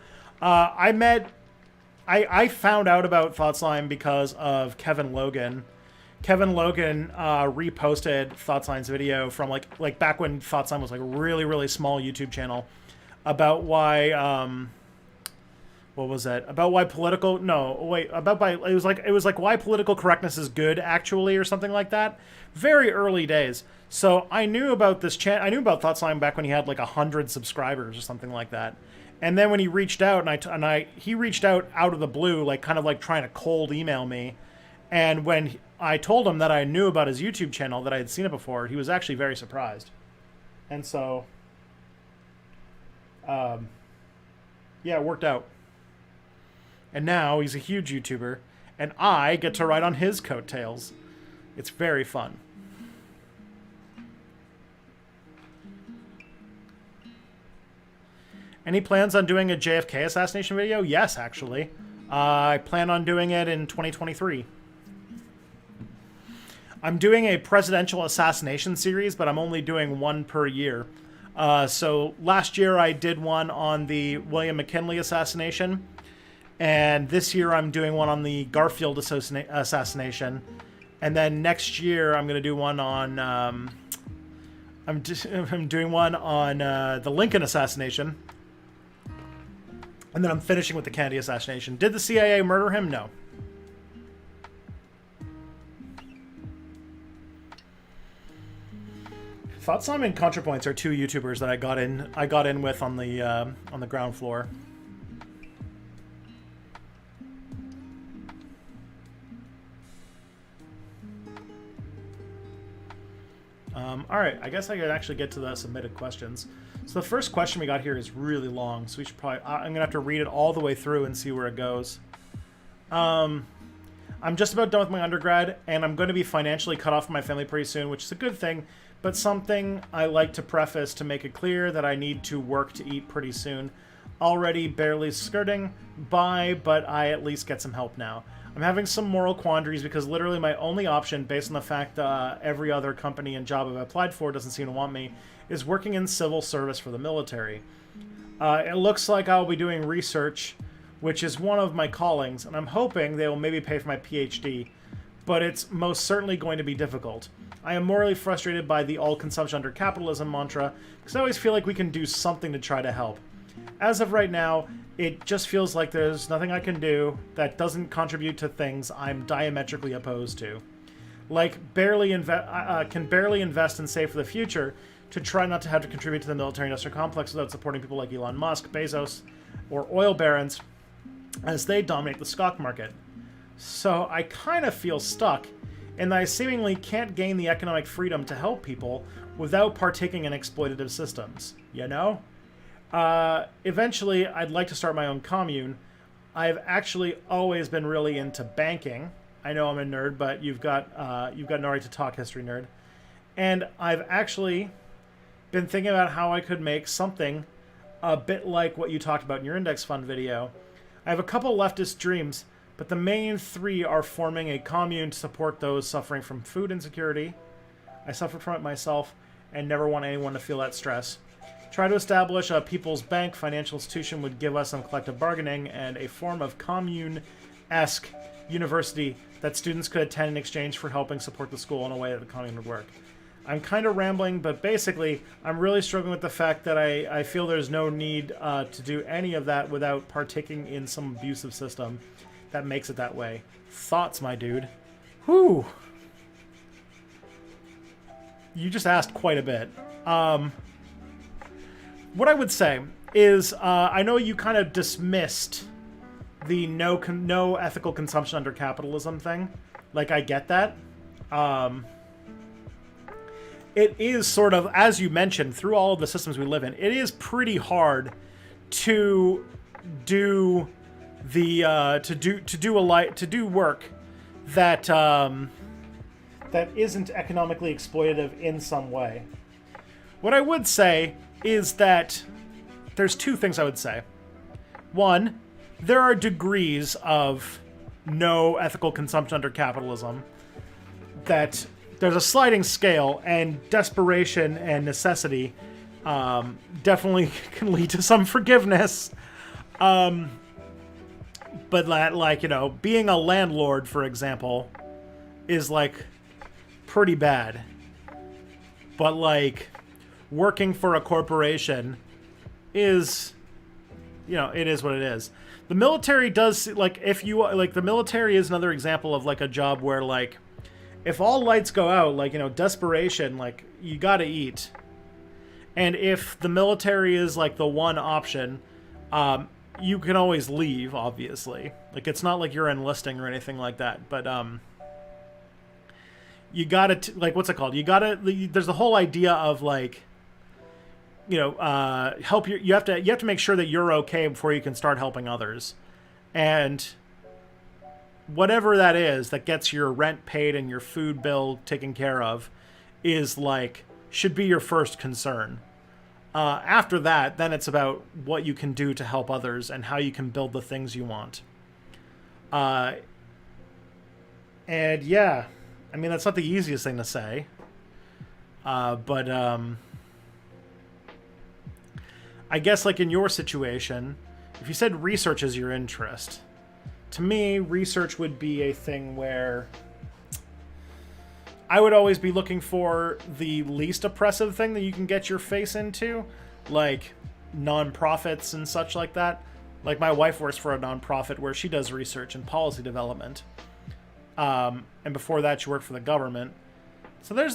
I found out about Thought Slime because of Kevin Logan. Kevin Logan reposted Thought Slime's video from like back when Thought Slime was like a really, really small YouTube channel about why what was that? About why political it was like why political correctness is good actually, or something like that. Very early days. So I knew about this I knew about Thought Slime back when he had like 100 subscribers or something like that. And then when he reached out he reached out of the blue, like kind of like trying to cold email me. And when I told him that I knew about his YouTube channel, that I had seen it before, he was actually very surprised. And so, yeah, it worked out. And now he's a huge YouTuber. and I get to ride on his coattails. It's very fun. Any plans on doing a JFK assassination video? Yes, actually. I plan on doing it in 2023. I'm doing a presidential assassination series, but I'm only doing one per year. So last year I did one on the William McKinley assassination, and this year I'm doing one on the Garfield assassination, and then next year I'm going to do one on I'm doing one on the Lincoln assassination, and then I'm finishing with the Kennedy assassination. Did the CIA murder him? No. Thought Slime and ContraPoints are two YouTubers that I got in with on the ground floor. All right, I guess I could actually get to the submitted questions. So the first question we got here is really long, so we should probably... I'm gonna have to read it all the way through and see where it goes. I'm just about done with my undergrad, and I'm going to be financially cut off from my family pretty soon, which is a good thing. But something I like to preface to make it clear that I need to work to eat pretty soon. Already barely skirting by, but I at least get some help now. I'm having some moral quandaries because literally my only option, based on the fact that every other company and job I've applied for doesn't seem to want me, is working in civil service for the military. It looks like I'll be doing research, which is one of my callings, and I'm hoping they will maybe pay for my PhD, but it's most certainly going to be difficult. I am morally frustrated by the all consumption under capitalism mantra, because I always feel like we can do something to try to help. As of right now, it just feels like there's nothing I can do that doesn't contribute to things I'm diametrically opposed to. Like, can barely invest and save for the future to try not to have to contribute to the military-industrial complex without supporting people like Elon Musk, Bezos, or oil barons as they dominate the stock market. So I kind of feel stuck in that I seemingly can't gain the economic freedom to help people without partaking in exploitative systems, you know? Eventually, I'd like to start my own commune. I've actually always been really into banking. I know I'm a nerd, but you've got no right to talk, history nerd. And I've actually been thinking about how I could make something a bit like what you talked about in your index fund video. I have a couple leftist dreams, but the main three are forming a commune to support those suffering from food insecurity. I suffered from it myself and never want anyone to feel that stress. Try to establish a people's bank financial institution would give us some collective bargaining and a form of commune-esque university that students could attend in exchange for helping support the school in a way that the commune would work. I'm kind of rambling, but basically, I'm really struggling with the fact that I feel there's no need to do any of that without partaking in some abusive system that makes it that way. Thoughts, my dude? Whew. You just asked quite a bit. What I would say is, I know you kind of dismissed the no ethical consumption under capitalism thing. Like, I get that. It is sort of, as you mentioned, through all of the systems we live in, it is pretty hard to do the to do work that that isn't economically exploitative in some way. What I would say is that there's two things I would say. One, there are degrees of no ethical consumption under capitalism, that there's a sliding scale, and desperation and necessity definitely can lead to some forgiveness. But like, you know, being a landlord, for example, is like pretty bad. But like, working for a corporation is, you know, it is what it is. The military does, like, if you, like, the military is another example of, like, a job where, like, if all lights go out, like, you know, desperation, like, you gotta eat. And if the military is, like, the one option, you can always leave, obviously. Like, it's not like you're enlisting or anything like that, but, you gotta, like, what's it called? You gotta, there's the whole idea of, like, you know, you have to make sure that you're okay before you can start helping others. And whatever that is that gets your rent paid and your food bill taken care of is like should be your first concern. After that, then it's about what you can do to help others and how you can build the things you want. Uh, and yeah, I mean, that's not the easiest thing to say. But I guess, like, in your situation, if you said research is your interest, to me, research would be a thing where I would always be looking for the least oppressive thing that you can get your face into, like nonprofits and such like that. Like, my wife works for a nonprofit where she does research and policy development. And before that, she worked for the government. So there's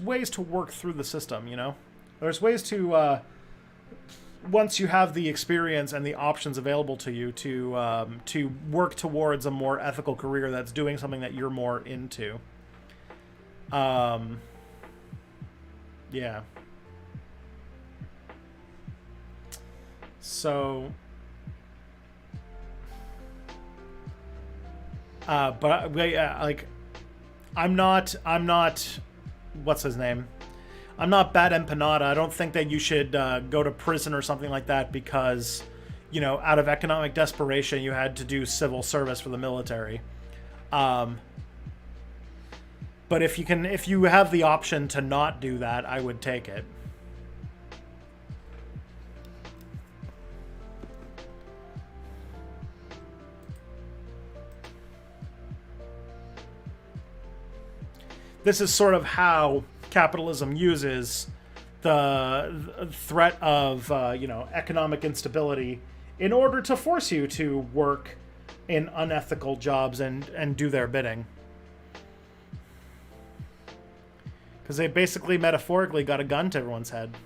ways to work through the system, you know? There's ways to, once you have the experience and the options available to you, to work towards a more ethical career that's doing something that you're more into. Yeah. So, but yeah, like, I'm not, what's his name? I'm not Bad Empanada. I don't think that you should go to prison or something like that because, you know, out of economic desperation, you had to do civil service for the military. But if you have the option to not do that, I would take it. This is sort of how capitalism uses the threat of economic instability in order to force you to work in unethical jobs and do their bidding. Because they basically metaphorically got a gun to everyone's head.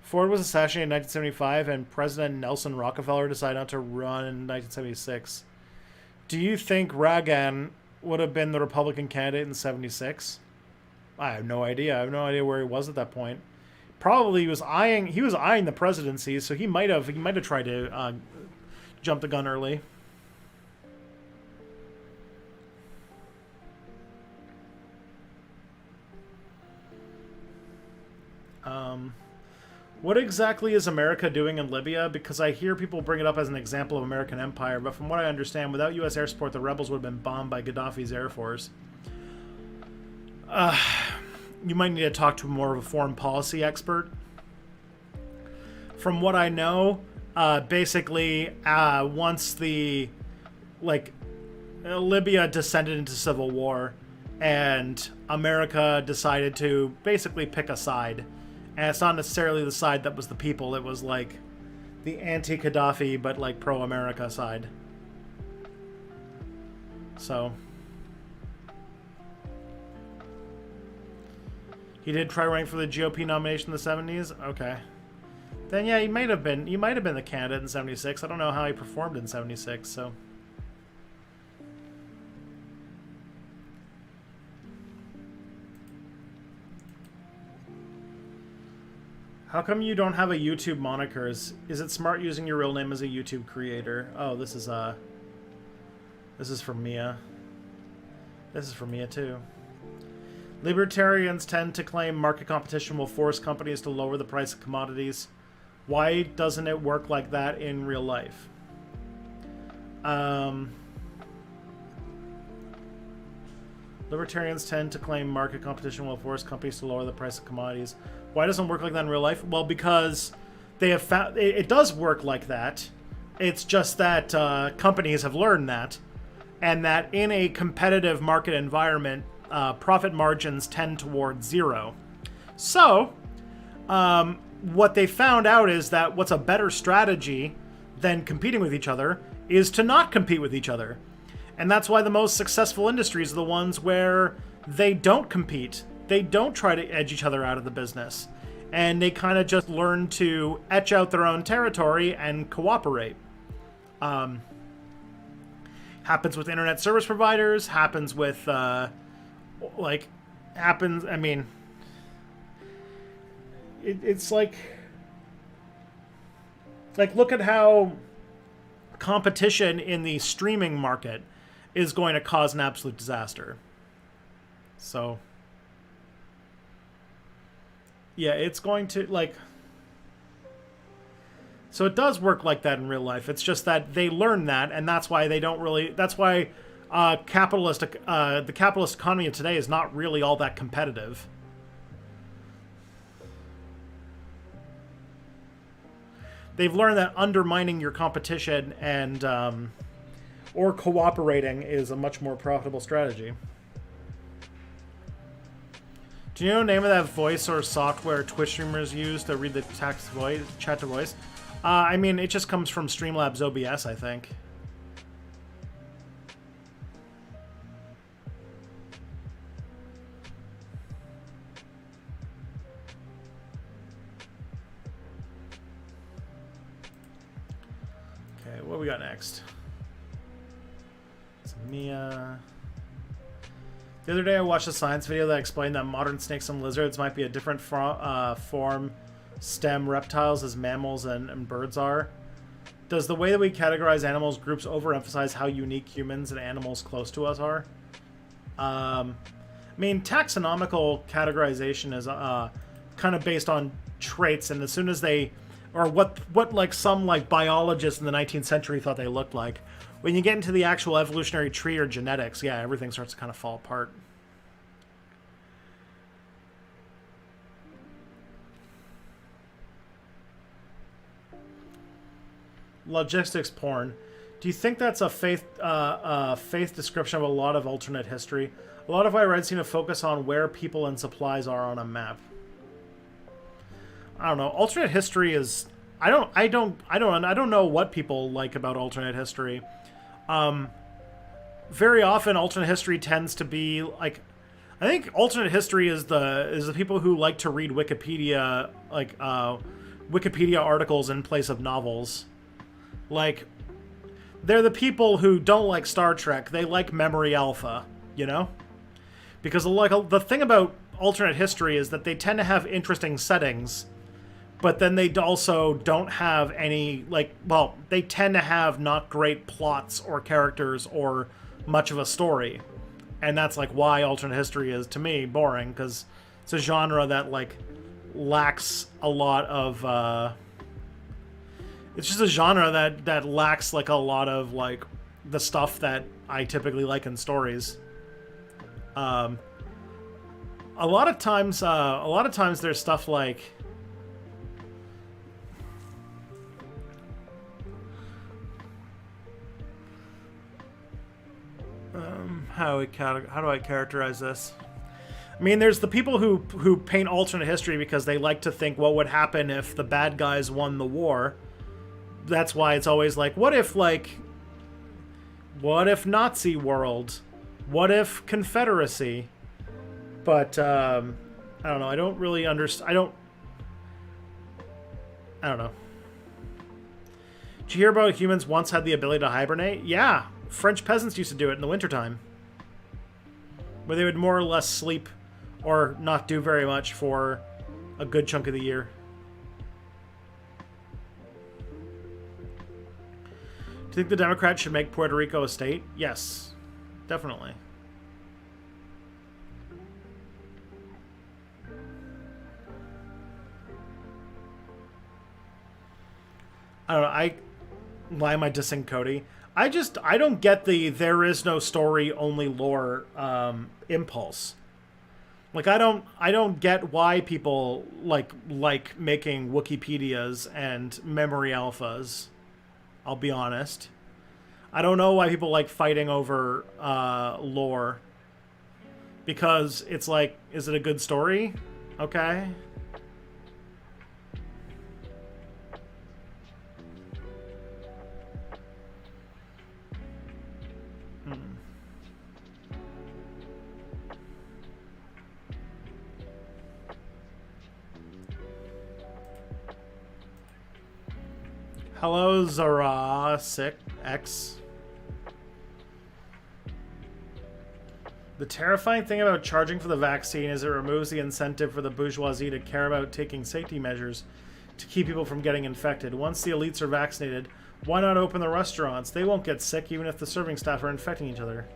Ford was assassinated in 1975 and President Nelson Rockefeller decided not to run in 1976. Do you think Reagan would have been the Republican candidate in 76? I have no idea. I have no idea where he was at that point. Probably he was eyeing the presidency, so he might have tried to jump the gun early. What exactly is America doing in Libya? Because I hear people bring it up as an example of American empire, but from what I understand, without U.S. air support, the rebels would have been bombed by Gaddafi's air force. You might need to talk to more of a foreign policy expert. From what I know, basically, once Libya descended into civil war, and America decided to basically pick a side. And it's not necessarily the side that was the people. It was like the anti-Gaddafi, but like pro-America side. So he did try running for the GOP nomination in the 70s. Okay, then yeah, he might have been the candidate in 76. I don't know how he performed in 76. So. How come you don't have a YouTube moniker? Is it smart using your real name as a YouTube creator? Oh, this is for Mia. This is for Mia too. Libertarians tend to claim market competition will force companies to lower the price of commodities. Why doesn't it work like that in real life? Libertarians tend to claim market competition will force companies to lower the price of commodities. Why doesn't it work like that in real life? Well, because they have found it does work like that. It's just that companies have learned that, and that in a competitive market environment, profit margins tend towards zero. So, what they found out is that what's a better strategy than competing with each other is to not compete with each other. And that's why the most successful industries are the ones where they don't compete. They don't try to edge each other out of the business. And they kind of just learn to etch out their own territory and cooperate. Happens with internet service providers, happens with, I mean, it's like, look at how competition in the streaming market is going to cause an absolute disaster. So, yeah, it's going to, like... So it does work like that in real life. It's just that they learn that, and that's why they don't really... That's why the capitalist economy of today is not really all that competitive. They've learned that undermining your competition and or cooperating is a much more profitable strategy. Do you know the name of that voice or software Twitch streamers use to read the text voice, chat to voice? I mean, it just comes from Streamlabs OBS, I think. Okay, what we got next? It's Mia. The other day I watched a science video that explained that modern snakes and lizards might be a different form stem reptiles as mammals and birds are. Does the way that we categorize animals groups overemphasize how unique humans and animals close to us are? I mean, taxonomical categorization is kind of based on traits, and as soon as they, or what like some like biologists in the 19th century thought they looked like, when you get into the actual evolutionary tree or genetics, yeah, everything starts to kind of fall apart. Logistics porn. Do you think that's a faith description of a lot of alternate history? A lot of what I read seem to focus on where people and supplies are on a map. I don't know. Alternate history is I don't know what people like about alternate history. Very often alternate history tends to be like, I think alternate history is the people who like to read Wikipedia, like Wikipedia articles in place of novels. Like, they're the people who don't like Star Trek. They like Memory Alpha, you know? Because like the thing about alternate history is that they tend to have interesting settings, but then they also don't have any, like, well, they tend to have not great plots or characters or much of a story. And that's, like, why alternate history is, to me, boring, because it's a genre that, like, lacks a lot of, it's just a genre that lacks, like, a lot of, like, the stuff that I typically like in stories. A lot of times there's stuff like... How do I characterize this? I mean, there's the people who paint alternate history because they like to think what would happen if the bad guys won the war. That's why it's always like, what if Nazi world? What if Confederacy? But I don't know. I don't really understand. I don't know. Did you hear about humans once had the ability to hibernate? Yeah, French peasants used to do it in the wintertime, where they would more or less sleep or not do very much for a good chunk of the year. Do you think the Democrats should make Puerto Rico a state? Yes, definitely. I don't know. Why am I dissing Cody? I don't get the there is no story, only lore impulse. Like, I don't get why people like making Wikipedias and memory alphas. I'll be honest. I don't know why people like fighting over lore. Because it's like, is it a good story? Okay. Hello, Zara6X. The terrifying thing about charging for the vaccine is it removes the incentive for the bourgeoisie to care about taking safety measures to keep people from getting infected. Once the elites are vaccinated, Why not open the restaurants? They won't get sick even if the serving staff are infecting each other.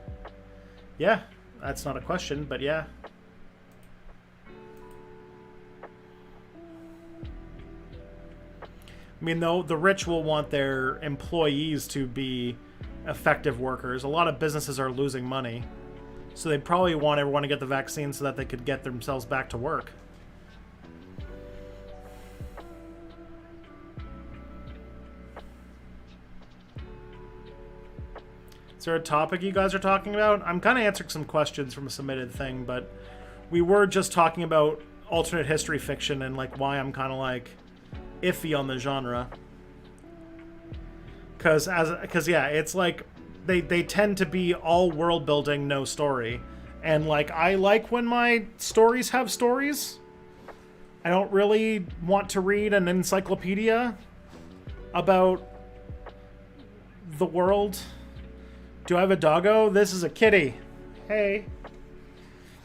Yeah, that's not a question, but yeah. I mean, though, the rich will want their employees to be effective workers. A lot of businesses are losing money. So they probably want everyone to get the vaccine so that they could get themselves back to work. Is there a topic you guys are talking about? I'm kind of answering some questions from a submitted thing, but we were just talking about alternate history fiction and like why I'm kind of like iffy on the genre. Cause yeah, it's like they tend to be all world building, no story. And like I like when my stories have stories. I don't really want to read an encyclopedia about the world. Do I have a doggo? This is a kitty. Hey.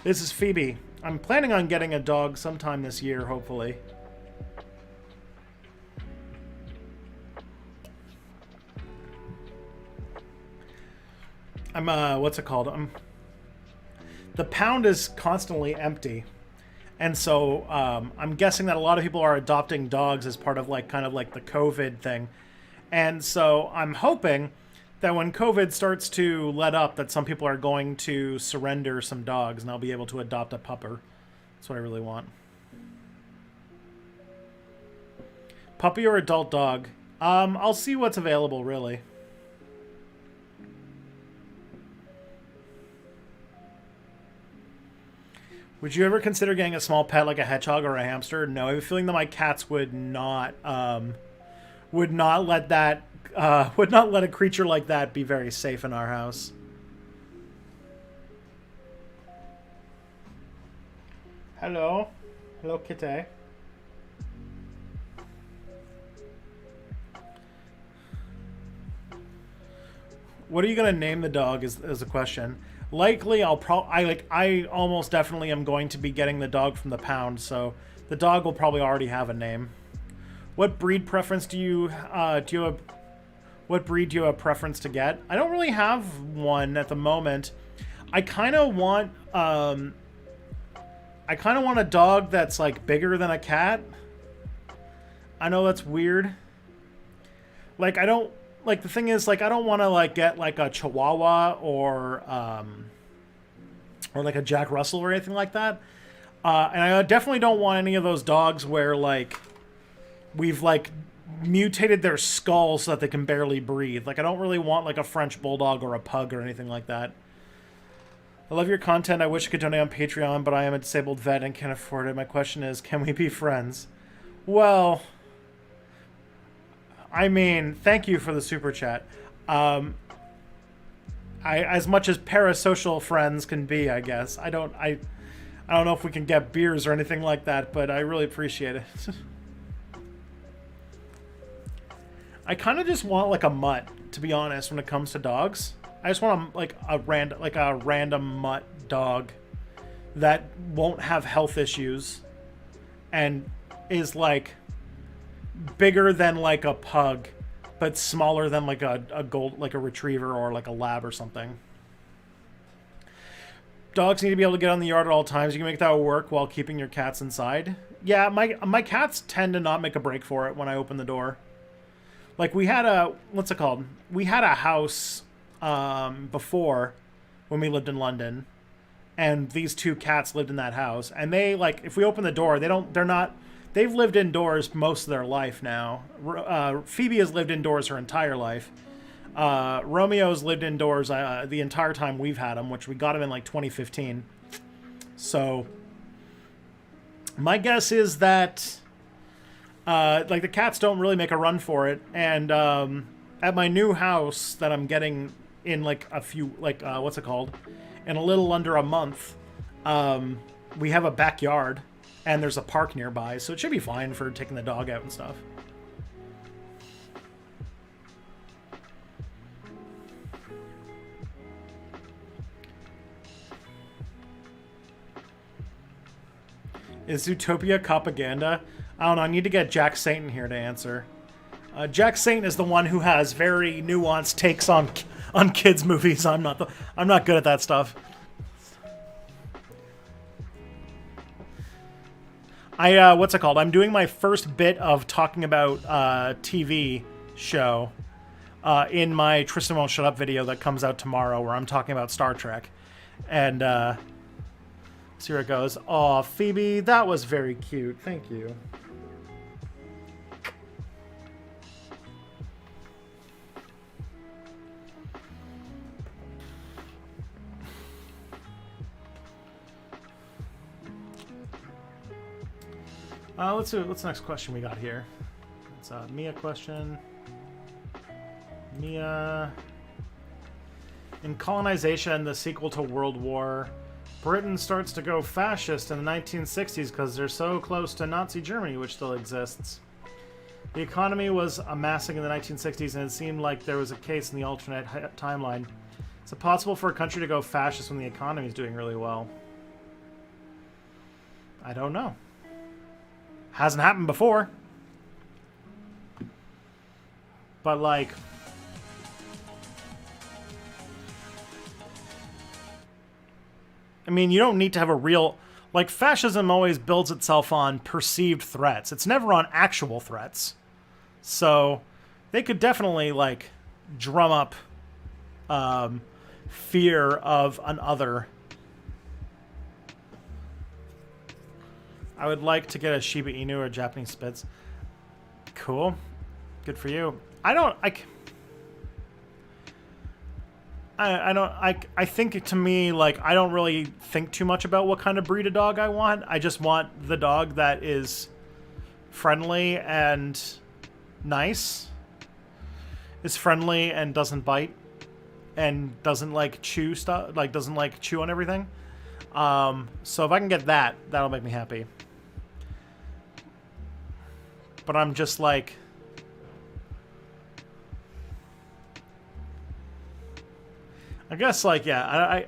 This is Phoebe. I'm planning on getting a dog sometime this year, hopefully. What's it called? The pound is constantly empty. And so, I'm guessing that a lot of people are adopting dogs as part of like, kind of like the COVID thing. And so I'm hoping that when COVID starts to let up, that some people are going to surrender some dogs and I'll be able to adopt a pupper. That's what I really want. Puppy or adult dog? I'll see what's available, really. Would you ever consider getting a small pet like a hedgehog or a hamster? No, I have a feeling that my cats would not let that would not let a creature like that be very safe in our house. Hello. Hello, kitty. What are you gonna name the dog is a question. Likely I almost definitely am going to be getting the dog from the pound, so the dog will probably already have a name. What breed preference do you have? What breed do you have preference to get? I don't really have one at the moment. I kind of want a dog that's like bigger than a cat. I know that's weird. Like the thing is like I don't want to like get like a Chihuahua or like a Jack Russell or anything like that. And I definitely don't want any of those dogs where like we've like mutated their skull so that they can barely breathe. Like I don't really want like a French bulldog or a pug or anything like that. I love your content. I wish I could donate on Patreon, but I am a disabled vet and can't afford it. My question is, can we be friends? Well, I mean, thank you for the super chat. As much as parasocial friends can be, I guess. I don't know if we can get beers or anything like that, but I really appreciate it. I kind of just want like a mutt, to be honest, when it comes to dogs. I just want a random mutt dog that won't have health issues and is like bigger than like a pug, but smaller than like a retriever or like a lab or something. Dogs need to be able to get on the yard at all times. You can make that work while keeping your cats inside. Yeah, my cats tend to not make a break for it when I open the door. Like we had what's it called? We had a house before when we lived in London, and these two cats lived in that house. And they like if we open the door, they've lived indoors most of their life now. Phoebe has lived indoors her entire life. Romeo's lived indoors the entire time we've had him, which we got him in like 2015. So my guess is that like the cats don't really make a run for it. And at my new house that I'm getting in like a few, like what's it called? In a little under a month, we have a backyard and there's a park nearby, so it should be fine for taking the dog out and stuff. Is Zootopia propaganda? I don't know. I need to get Jack Satan here to answer. Jack Saint is the one who has very nuanced takes on kids movies. I'm not good at that stuff. What's it called? I'm doing my first bit of talking about TV show in my Tristan Won't Shut Up video that comes out tomorrow, where I'm talking about Star Trek. And see where it goes. Aw, Phoebe, that was very cute. Thank you. Let's see what's the next question we got here. It's a Mia question. Mia. In Colonization, the sequel to World War, Britain starts to go fascist in the 1960s because they're so close to Nazi Germany, which still exists. The economy was amassing in the 1960s, and it seemed like there was a case in the alternate timeline. Is it possible for a country to go fascist when the economy is doing really well? I don't know. Hasn't happened before. But, like... I mean, you don't need to have a real... Like, fascism always builds itself on perceived threats. It's never on actual threats. So, they could definitely, like, drum up fear of an other. I would like to get a Shiba Inu or a Japanese Spitz. Cool. Good for you. I think, to me, like, I don't really think too much about what kind of breed of dog I want. I just want the dog that is friendly and nice. Is friendly and doesn't bite. And doesn't, like, chew stuff. Like, doesn't, like, chew on everything. So if I can get that, that'll make me happy. But I'm just, like... I guess, like, yeah, I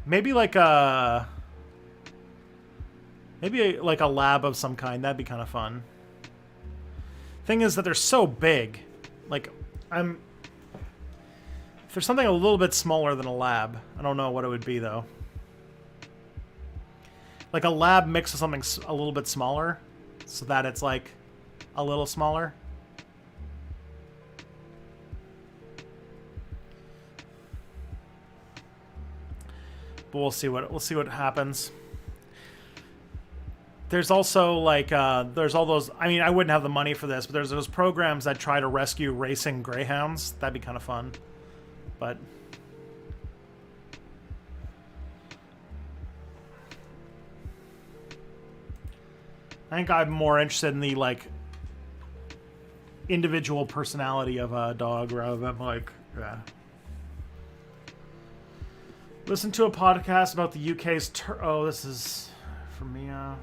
maybe like a lab of some kind. That'd be kind of fun. Thing is that they're so big. Like, if there's something a little bit smaller than a lab, I don't know what it would be though. Like a lab mixed with something a little bit smaller, so that it's like a little smaller. But we'll see what happens. There's also like there's all those. I mean, I wouldn't have the money for this, but there's those programs that try to rescue racing greyhounds. That'd be kind of fun. But I think I'm more interested in the like individual personality of a dog rather than like yeah. Listen to a podcast about the UK's... Oh, this is from Mia.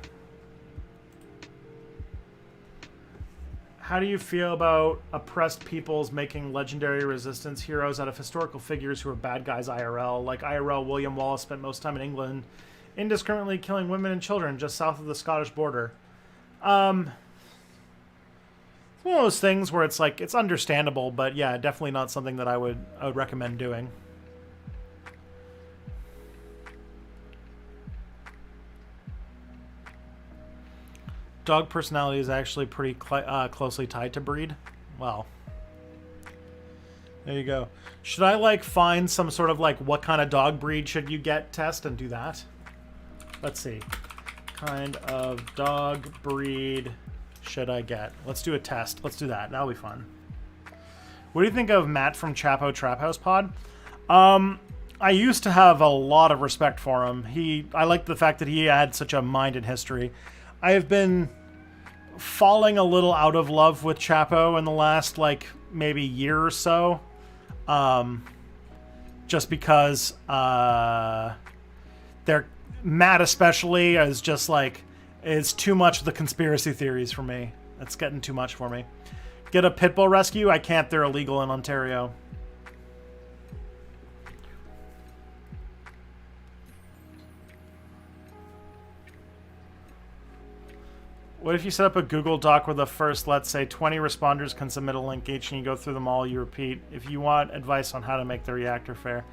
How do you feel about oppressed peoples making legendary resistance heroes out of historical figures who are bad guys IRL? Like IRL, William Wallace spent most time in England indiscriminately killing women and children just south of the Scottish border. It's one of those things where it's like, it's understandable, but yeah, definitely not something that I would recommend doing. Dog personality is actually pretty closely tied to breed. Well, there you go. Should I like find some sort of like what kind of dog breed should you get test and do that? Let's see. Kind of dog breed should I get? Let's do a test. Let's do that. That'll be fun. What do you think of Matt from Chapo Trap House Pod? I used to have a lot of respect for him. I liked the fact that he had such a mind in history. I have been falling a little out of love with Chapo in the last, like, maybe year or so. Just because Matt especially is just, like, it's too much of the conspiracy theories for me. That's getting too much for me. Get a pit bull rescue? I can't. They're illegal in Ontario. What if you set up a Google Doc where the first, let's say, 20 responders can submit a link each, and you go through them all, you repeat. If you want advice on how to make the reactor fair.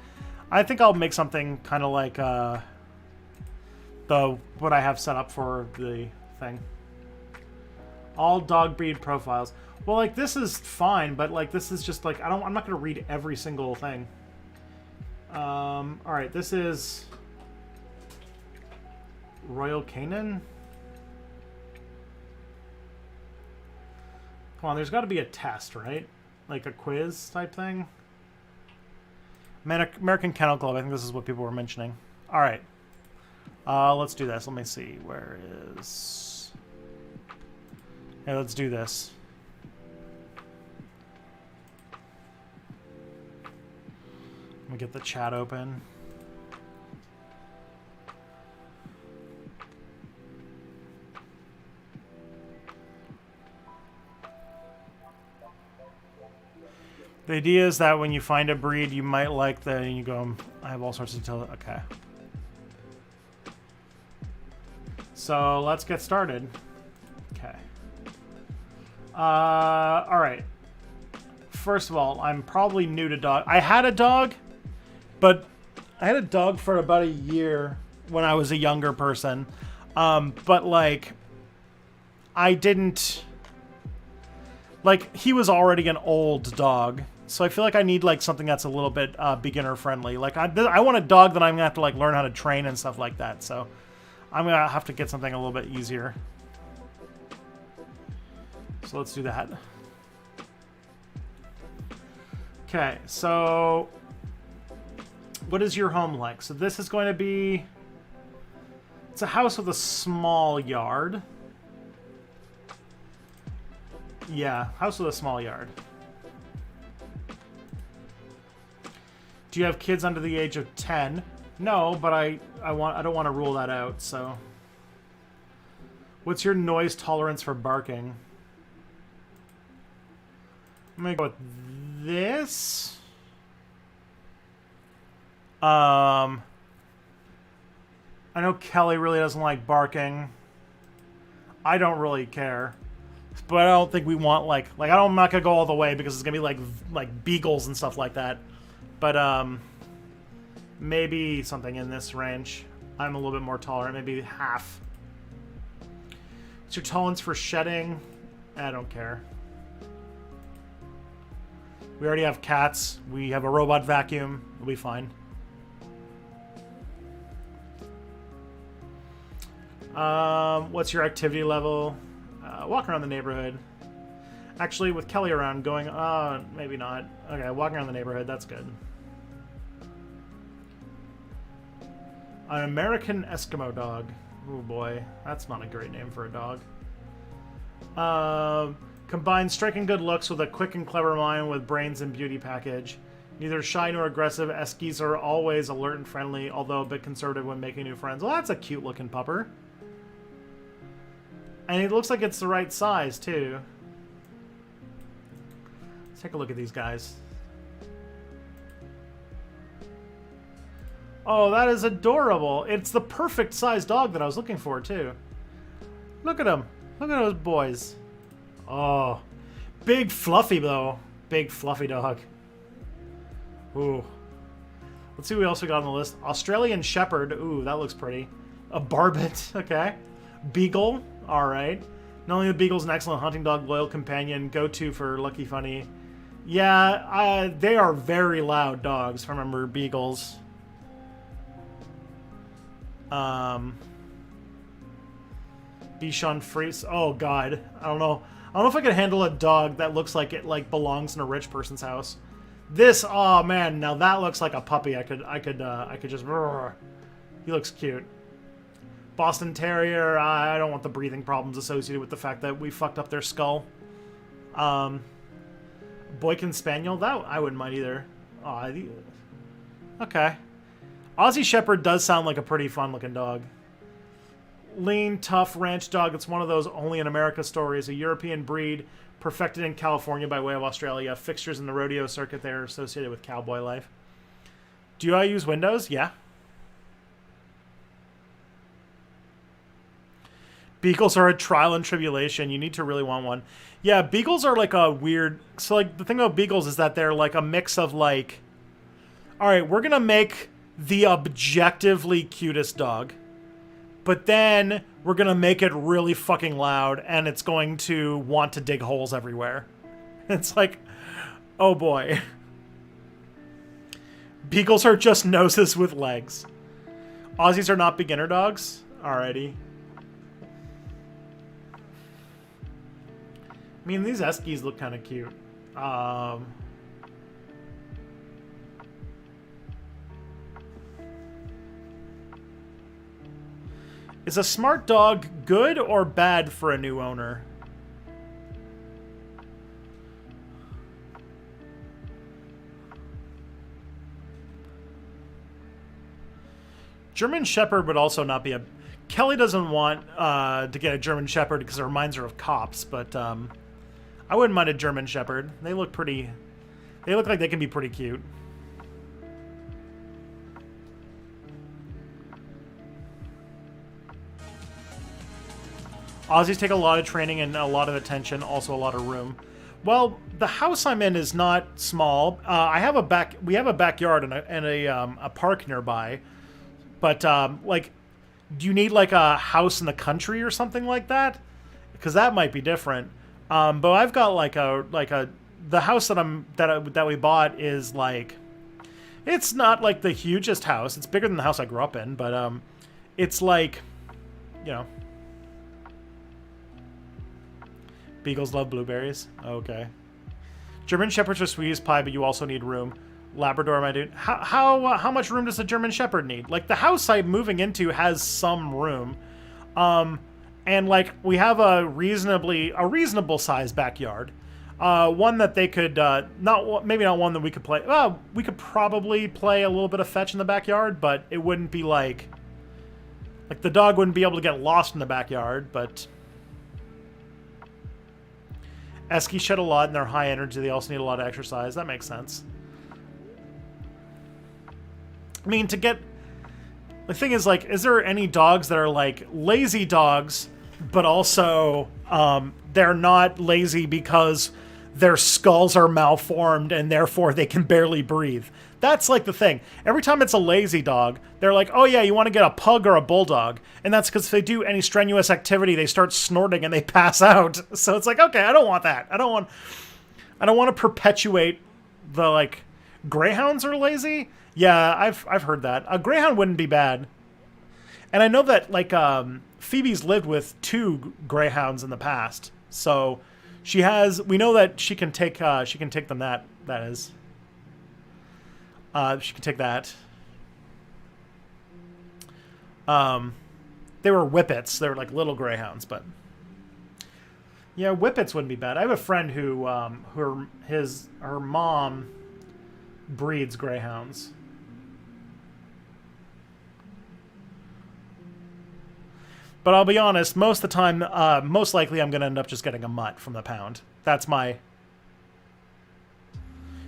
I think I'll make something kind of like what I have set up for the thing. All dog breed profiles. Well, like, this is fine, but, like, this is just, like, I'm not going to read every single thing. Alright, this is Royal Canin. Come on, there's got to be a test, right? Like a quiz type thing. American Kennel Club, I think this is what people were mentioning. Alright. Let's do this. Let me see. Where is... Yeah, let's do this. Let me get the chat open. The idea is that when you find a breed you might like, then you go, I have all sorts of detail. Okay. So let's get started. Okay. Alright. First of all, I'm probably new to dog. I had a dog, but I had a dog for about a year when I was a younger person. But, like, I didn't... Like, he was already an old dog. So I feel like I need, like, something that's a little bit beginner-friendly. Like, I want a dog that I'm going to have to, like, learn how to train and stuff like that. So I'm going to have to get something a little bit easier. So let's do that. Okay, so what is your home like? So this is going to be... It's a house with a small yard. Yeah, house with a small yard. Do you have kids under the age of 10? No, but I don't want to rule that out, so. What's your noise tolerance for barking? I'm gonna go with this. I know Kelly really doesn't like barking. I don't really care. But I don't think we want, I'm not going to go all the way because it's going to be, like beagles and stuff like that. But, maybe something in this range. I'm a little bit more tolerant, maybe half. What's your tolerance for shedding? I don't care. We already have cats. We have a robot vacuum. We'll be fine. What's your activity level? Walk around the neighborhood. Actually, with Kelly around, going, maybe not. Okay, walking around the neighborhood, that's good. An American Eskimo dog. Oh boy, that's not a great name for a dog. Combines striking good looks with a quick and clever mind with brains and beauty package. Neither shy nor aggressive, Eskies are always alert and friendly, although a bit conservative when making new friends. Well, that's a cute looking pupper. And it looks like it's the right size, too. Let's take a look at these guys. Oh, that is adorable. It's the perfect size dog that I was looking for, too. Look at him. Look at those boys. Oh. Big fluffy, though. Big fluffy dog. Ooh. Let's see what we also got on the list. Australian Shepherd. Ooh, that looks pretty. A Barbet. Okay. Beagle. All right. Not only the Beagle's an excellent hunting dog, loyal companion, go-to for Lucky Funny. Yeah, they are very loud dogs, if I remember Beagles. Bichon Frise. Oh, God. I don't know. I don't know if I could handle a dog that looks like it belongs in a rich person's house. This, oh man, now that looks like a puppy. I could just. He looks cute. Boston Terrier. I don't want the breathing problems associated with the fact that we fucked up their skull. Boykin Spaniel. That I wouldn't mind either. Oh, okay. Aussie Shepherd does sound like a pretty fun-looking dog. Lean, tough ranch dog. It's one of those only in America stories. A European breed perfected in California by way of Australia. Fixtures in the rodeo circuit there associated with cowboy life. Do I use Windows? Yeah. Beagles are a trial and tribulation. You need to really want one. Yeah, beagles are like a weird... So, like, the thing about beagles is that they're like a mix of, like... All right, we're going to make the objectively cutest dog. But then we're going to make it really fucking loud, and it's going to want to dig holes everywhere. It's like, oh boy. Beagles are just noses with legs. Aussies are not beginner dogs? Alrighty. I mean, these Eskies look kind of cute. Is a smart dog good or bad for a new owner? German Shepherd would also not be a... Kelly doesn't want to get a German Shepherd because it reminds her of cops, but I wouldn't mind a German Shepherd. They look pretty... They look like they can be pretty cute. Aussies take a lot of training and a lot of attention, also a lot of room. Well, the house I'm in is not small. I have a we have a backyard and a park nearby. But like, do you need like a house in the country or something like that? Because that might be different. But I've got the house that we bought is like, it's not like the hugest house. It's bigger than the house I grew up in, but it's like, you know. Beagles love blueberries. Okay. German Shepherds are sweet as pie, but you also need room. Labrador, my dude. How much room does a German Shepherd need? Like, the house I'm moving into has some room. And like, we have a reasonable sized backyard. One that they could, maybe not one that we could play. Well, we could probably play a little bit of fetch in the backyard, but it wouldn't be like the dog wouldn't be able to get lost in the backyard, but... Eskies shed a lot and they're high energy. They also need a lot of exercise. That makes sense. I mean, to get... The thing is, like, is there any dogs that are, like, lazy dogs, but also they're not lazy because their skulls are malformed and therefore they can barely breathe? That's, like, the thing. Every time it's a lazy dog, they're like, oh, yeah, you want to get a pug or a bulldog. And that's because if they do any strenuous activity, they start snorting and they pass out. So it's like, okay, I don't want that. I don't want to perpetuate the, like, greyhounds are lazy. Yeah, I've heard that. A greyhound wouldn't be bad. And I know that, like, Phoebe's lived with 2 greyhounds in the past. So we know that she can take them that is. She can take that. They were whippets. They were like little greyhounds, but yeah, whippets wouldn't be bad. I have a friend who her mom breeds greyhounds. But I'll be honest, most of the time, most likely I'm going to end up just getting a mutt from the pound. That's my...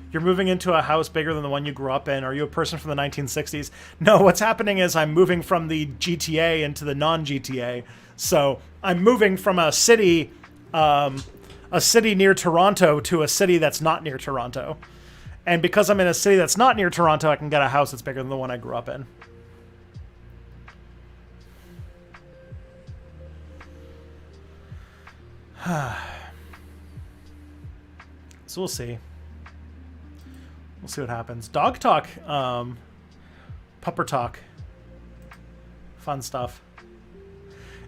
You're moving into a house bigger than the one you grew up in. Are you a person from the 1960s? No, what's happening is I'm moving from the GTA into the non-GTA. So I'm moving from a city near Toronto to a city that's not near Toronto. And because I'm in a city that's not near Toronto, I can get a house that's bigger than the one I grew up in. So we'll see. We'll see what happens. Dog talk. Pupper talk. Fun stuff.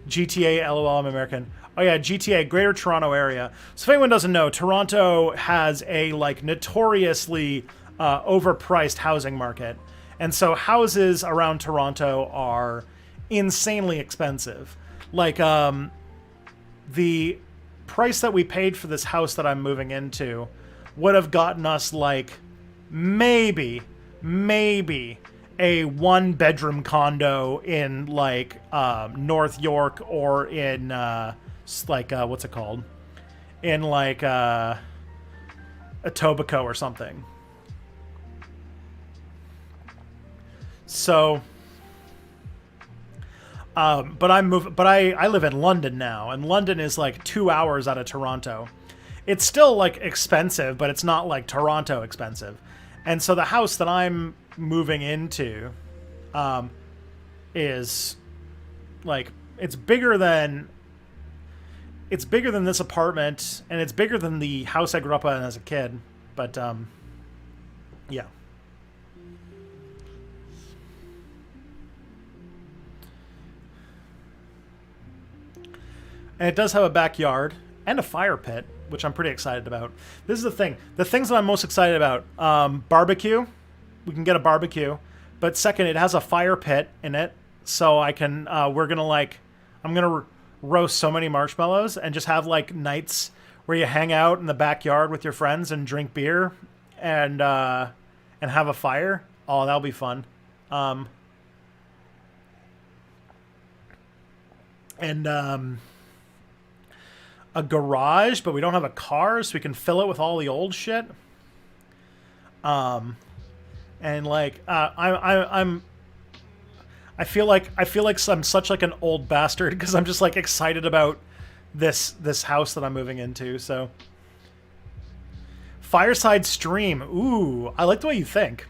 GTA, LOL, I'm American. Oh yeah, GTA, Greater Toronto Area. So if anyone doesn't know, Toronto has a, like, notoriously overpriced housing market. And so houses around Toronto are insanely expensive. Like, the price that we paid for this house that I'm moving into would have gotten us, like, maybe a 1-bedroom condo in, like, North York or in what's it called, in, like, Etobicoke or something. So But I live in London now, and London is like 2 hours out of Toronto. It's still like expensive, but it's not like Toronto expensive. And so the house that I'm moving into, is like it's bigger than this apartment, and it's bigger than the house I grew up in as a kid. But yeah. And it does have a backyard and a fire pit, which I'm pretty excited about. This is the thing. The things that I'm most excited about: barbecue. We can get a barbecue, but second, it has a fire pit in it, so I can. I'm gonna roast so many marshmallows and just have like nights where you hang out in the backyard with your friends and drink beer and have a fire. Oh, that'll be fun. And a garage, but we don't have a car, so we can fill it with all the old shit. And like I feel like I'm such like an old bastard because I'm just like excited about this house that I'm moving into. So fireside stream. Ooh, I like the way you think.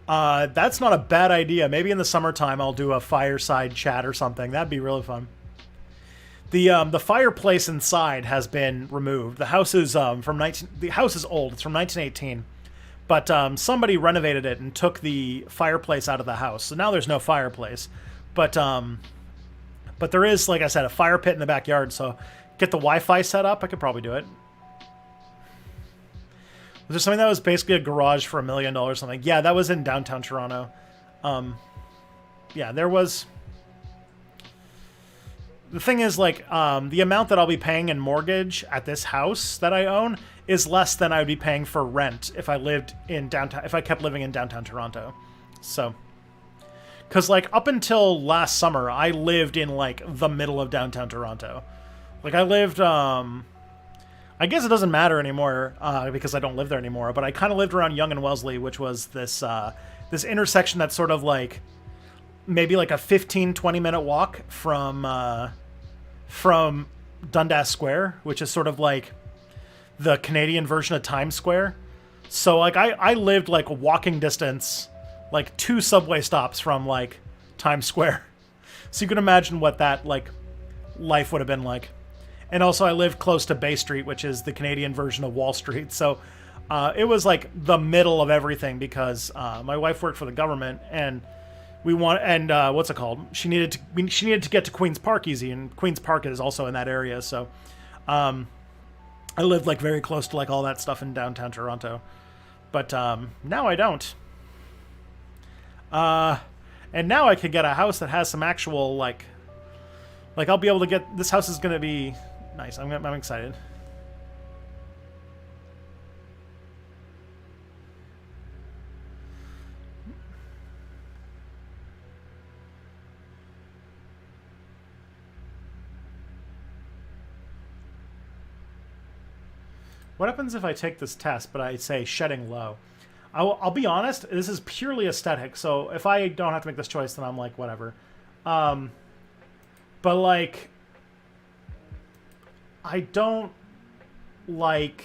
That's not a bad idea. Maybe in the summertime I'll do a fireside chat or something. That'd be really fun. The fireplace inside has been removed. The house is the house is old. It's from 1918. But somebody renovated it and took the fireplace out of the house. So now there's no fireplace. But there is, like I said, a fire pit in the backyard. So get the Wi-Fi set up. I could probably do it. Was there something that was basically a garage for $1 million or something? Yeah, that was in downtown Toronto. Yeah, there was... The thing is, like, the amount that I'll be paying in mortgage at this house that I own is less than I would be paying for rent if I lived in downtown, if I kept living in downtown Toronto. So, because like up until last summer, I lived in like the middle of downtown Toronto. Like I lived, I guess it doesn't matter anymore because I don't live there anymore. But I kind of lived around Yonge and Wellesley, which was this this intersection that's sort of like maybe like a 15-20 minute walk from Dundas Square, which is sort of like the Canadian version of Times Square. So like I lived like walking distance, like 2 subway stops from like Times Square. So you can imagine what that like life would have been like. And also I lived close to Bay Street, which is the Canadian version of Wall Street. So it was like the middle of everything because my wife worked for the government and what's it called? She needed to get to Queen's Park easy, and Queen's Park is also in that area. So I lived like very close to like all that stuff in downtown Toronto, but now I don't. And now I could get a house that has some actual like I'll be able to get this house is gonna be nice. I'm excited. What happens if I take this test, but I say shedding low? I'll be honest, this is purely aesthetic, so if I don't have to make this choice, then I'm like, whatever. But, like, I don't like...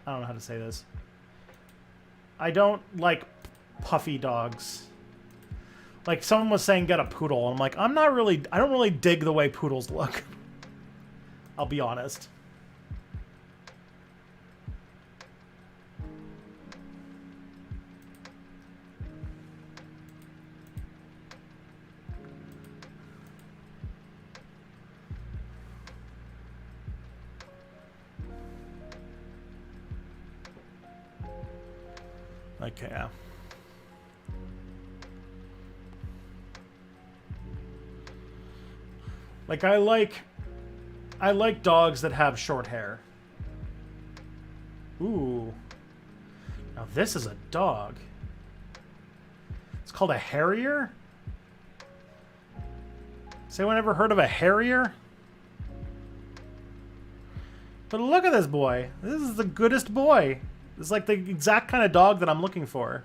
I don't know how to say this. I don't like puffy dogs. Like, someone was saying get a poodle, and I'm like, I don't really dig the way poodles look. I'll be honest. Okay, yeah. Like I like dogs that have short hair. Ooh. Now this is a dog. It's called a Harrier? Has anyone ever heard of a Harrier? But look at this boy. This is the goodest boy. This is like the exact kind of dog that I'm looking for.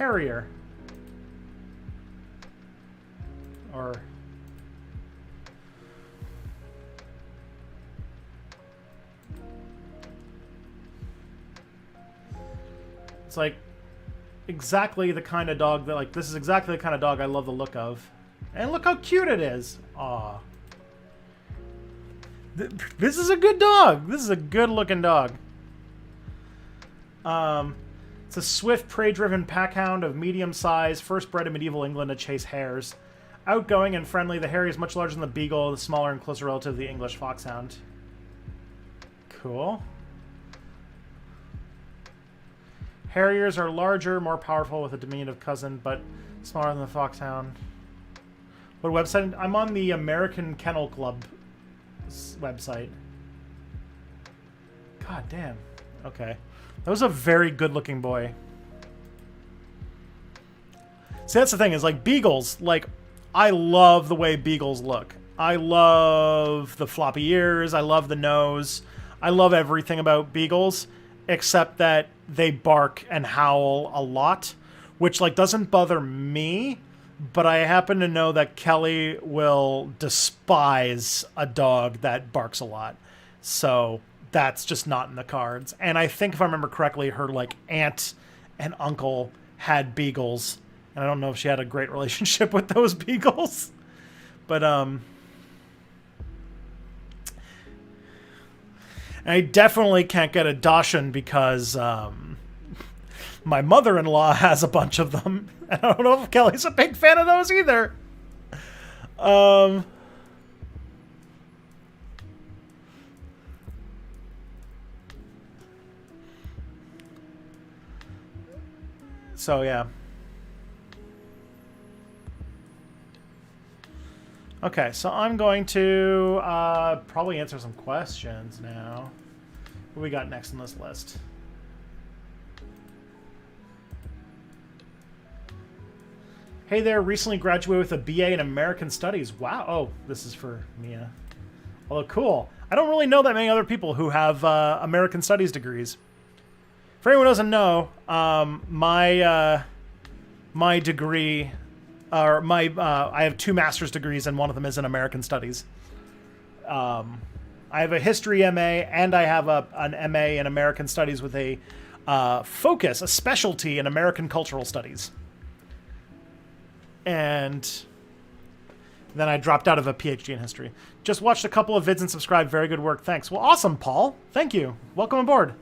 Harrier. Or... It's like exactly the kind of dog that, like, this is exactly the kind of dog I love the look of. And look how cute it is. Aw. This is a good dog. This is a good looking dog. It's a swift, prey-driven packhound of medium size, first bred in medieval England to chase hares. Outgoing and friendly, the Harrier is much larger than the Beagle, the smaller and closer relative to the English Foxhound. Cool. Harriers are larger, more powerful with a diminutive cousin, but smaller than the Foxhound. What website? I'm on the American Kennel Club website. God damn. Okay. That was a very good-looking boy. See, that's the thing, is, like, beagles, like, I love the way beagles look. I love the floppy ears. I love the nose. I love everything about beagles, except that they bark and howl a lot, which, like, doesn't bother me, but I happen to know that Kelly will despise a dog that barks a lot. So that's just not in the cards. And I think, if I remember correctly, her, like, aunt and uncle had beagles, and I don't know if she had a great relationship with those beagles. But, I definitely can't get a Dachshund because my mother-in-law has a bunch of them. I don't know if Kelly's a big fan of those either. So, yeah. Okay, so I'm going to probably answer some questions now. What we got next on this list? Hey there, recently graduated with a BA in American Studies. Wow. Oh, this is for Mia. Although, cool. I don't really know that many other people who have American Studies degrees. For anyone who doesn't know, my degree... I have 2 master's degrees, and one of them is in American Studies. I have a history MA, and I have an MA in American Studies with a focus, a specialty in American Cultural Studies. And then I dropped out of a PhD in history. Just watched a couple of vids and subscribed. Very good work. Thanks. Well, awesome, Paul. Thank you. Welcome aboard.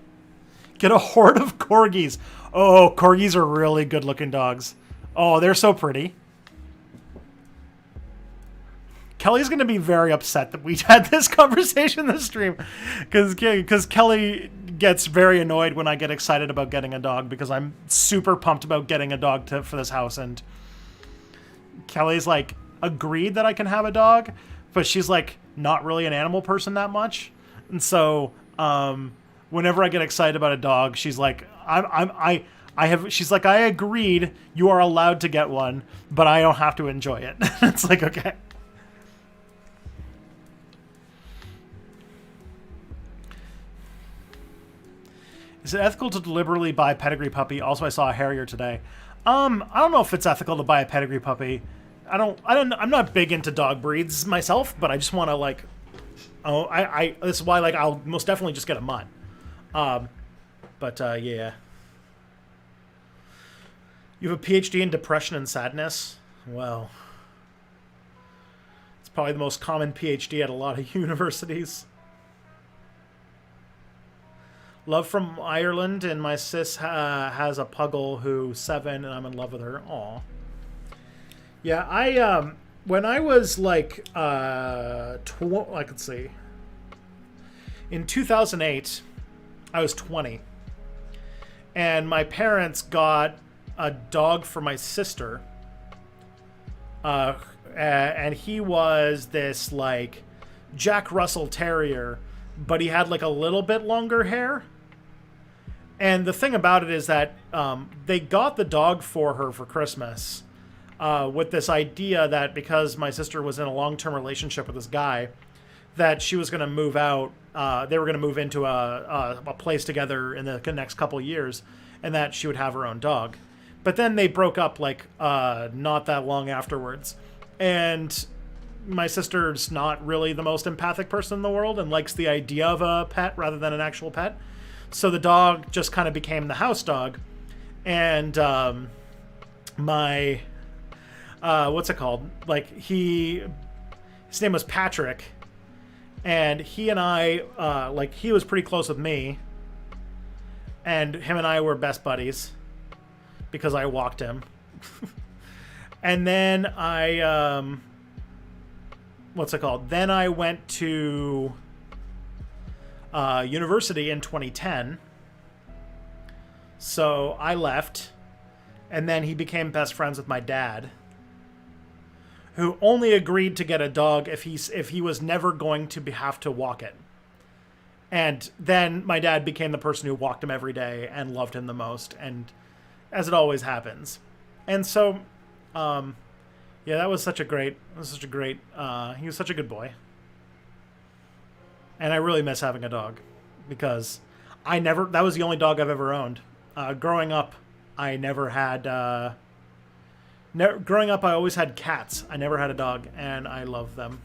Get a horde of corgis. Oh, corgis are really good-looking dogs. Oh, they're so pretty. Kelly's going to be very upset that we had this conversation in the stream. Because Kelly gets very annoyed when I get excited about getting a dog, because I'm super pumped about getting a dog for this house. And Kelly's, like, agreed that I can have a dog, but she's, like, not really an animal person that much. And so, whenever I get excited about a dog, she's like, she's like, I agreed, you are allowed to get one, but I don't have to enjoy it. It's like, okay. Is it ethical to deliberately buy a pedigree puppy? Also, I saw a Harrier today. I don't know if it's ethical to buy a pedigree puppy. I'm not big into dog breeds myself, but I just want to, like, this is why, like, I'll most definitely just get a mutt. Yeah. You have a PhD in depression and sadness? Well, it's probably the most common PhD at a lot of universities. Love from Ireland, and my sis has a puggle who's 7, and I'm in love with her. Aw. Yeah, I when I was like let's see, in 2008, I was 20, and my parents got a dog for my sister, and he was this, like, Jack Russell Terrier, but he had, like, a little bit longer hair. And the thing about it is that they got the dog for her for Christmas, with this idea that because my sister was in a long-term relationship with this guy, that she was going to move out. They were going to move into a place together in the next couple of years, and that she would have her own dog. But then they broke up like not that long afterwards. And my sister's not really the most empathic person in the world and likes the idea of a pet rather than an actual pet. So the dog just kind of became the house dog. And my what's it called? Like his name was Patrick, and he and I like he was pretty close with me, and him and I were best buddies because I walked him. And then what's it called? Then I went to university in 2010. So I left, and then he became best friends with my dad, who only agreed to get a dog if he was never going to have to walk it. And then my dad became the person who walked him every day and loved him the most, and as it always happens. And so, yeah, that was such a great, he was such a good boy. And I really miss having a dog because that was the only dog I've ever owned. Growing up, I never had, growing up I always had cats. I never had a dog, and I love them.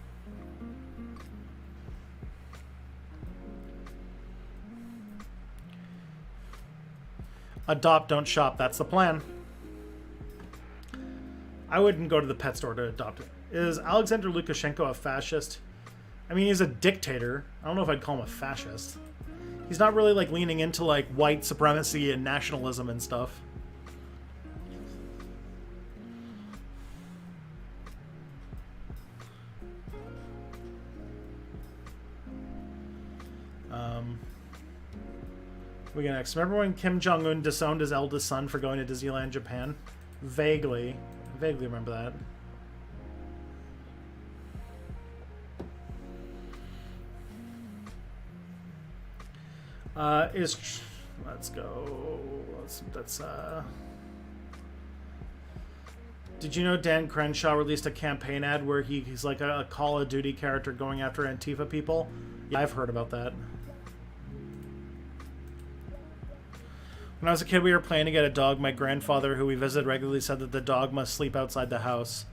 Adopt, don't shop. That's the plan. I wouldn't go to the pet store to adopt it. Is Alexander Lukashenko a fascist? I mean, he's a dictator. I don't know if I'd call him a fascist. He's not really like leaning into like white supremacy and nationalism and stuff. We get next. Remember when Kim Jong-un disowned his eldest son for going to Disneyland, Japan? Vaguely remember that. Let's go. Did you know Dan Crenshaw released a campaign ad where he's like a Call of Duty character going after Antifa people? Yeah, I've heard about that. When I was a kid, we were planning to get a dog. My grandfather, who we visited regularly, said that the dog must sleep outside the house.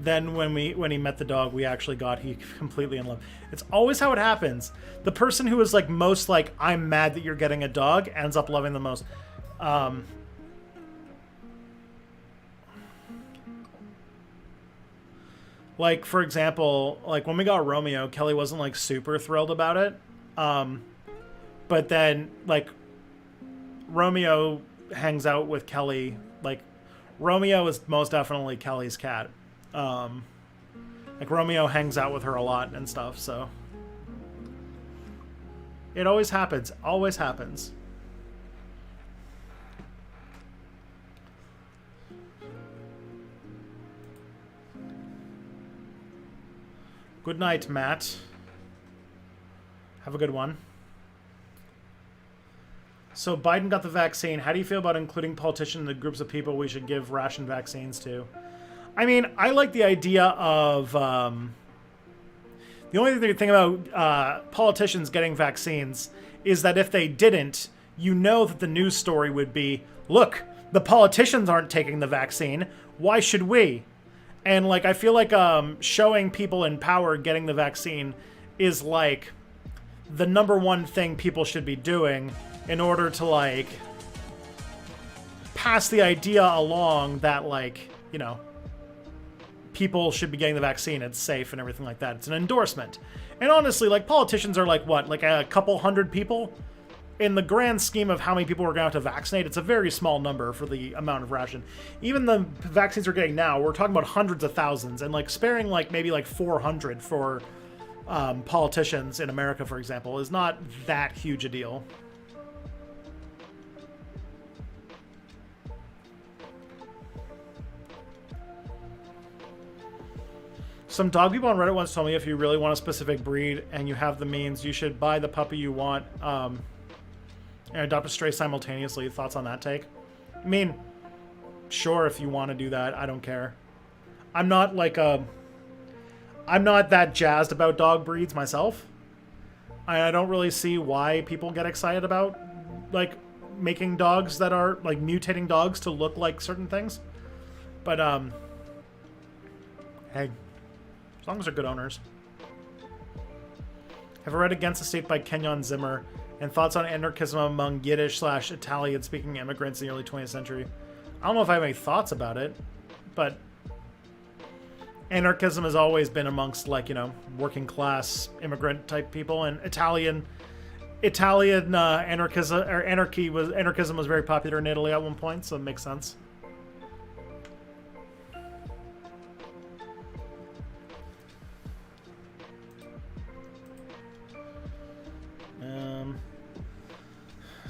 Then when he met the dog, he completely in love. It's always how it happens. The person who is like most like, I'm mad that you're getting a dog, ends up loving the most. Like, for example, like when we got Romeo, Kelly wasn't like super thrilled about it. But then like Romeo hangs out with Kelly. Like Romeo is most definitely Kelly's cat. Like Romeo hangs out with her a lot and stuff, so it always happens. Always happens. Good night, Matt. Have a good one. So Biden got the vaccine. How do you feel about including politicians in the groups of people we should give ration vaccines to? I mean, I like the idea of... the only thing about politicians getting vaccines is that if they didn't, you know that the news story would be, look, the politicians aren't taking the vaccine. Why should we? And like, I feel like showing people in power getting the vaccine is like the number one thing people should be doing in order to like pass the idea along that like, you know, people should be getting the vaccine, it's safe and everything like that. It's an endorsement. And honestly, like politicians are like what, like a couple hundred people? In the grand scheme of how many people we're going to have to vaccinate, it's a very small number for the amount of ration. Even the vaccines we're getting now, we're talking about hundreds of thousands, and like sparing like maybe like 400 for politicians in America, for example, is not that huge a deal. Some dog people on Reddit once told me if you really want a specific breed and you have the means, you should buy the puppy you want and adopt a stray simultaneously. Thoughts on that take? I mean, sure, if you want to do that, I don't care. I'm not that jazzed about dog breeds myself. I don't really see why people get excited about like making dogs that are like mutating dogs to look like certain things. But hey, as long as they're good owners. Have I read Against the State by Kenyon Zimmer and thoughts on anarchism among Yiddish/Italian speaking immigrants in the early 20th century? I don't know if I have any thoughts about it, but anarchism has always been amongst, like, you know, working class immigrant type people, and Italian anarchism was very popular in Italy at one point, so it makes sense.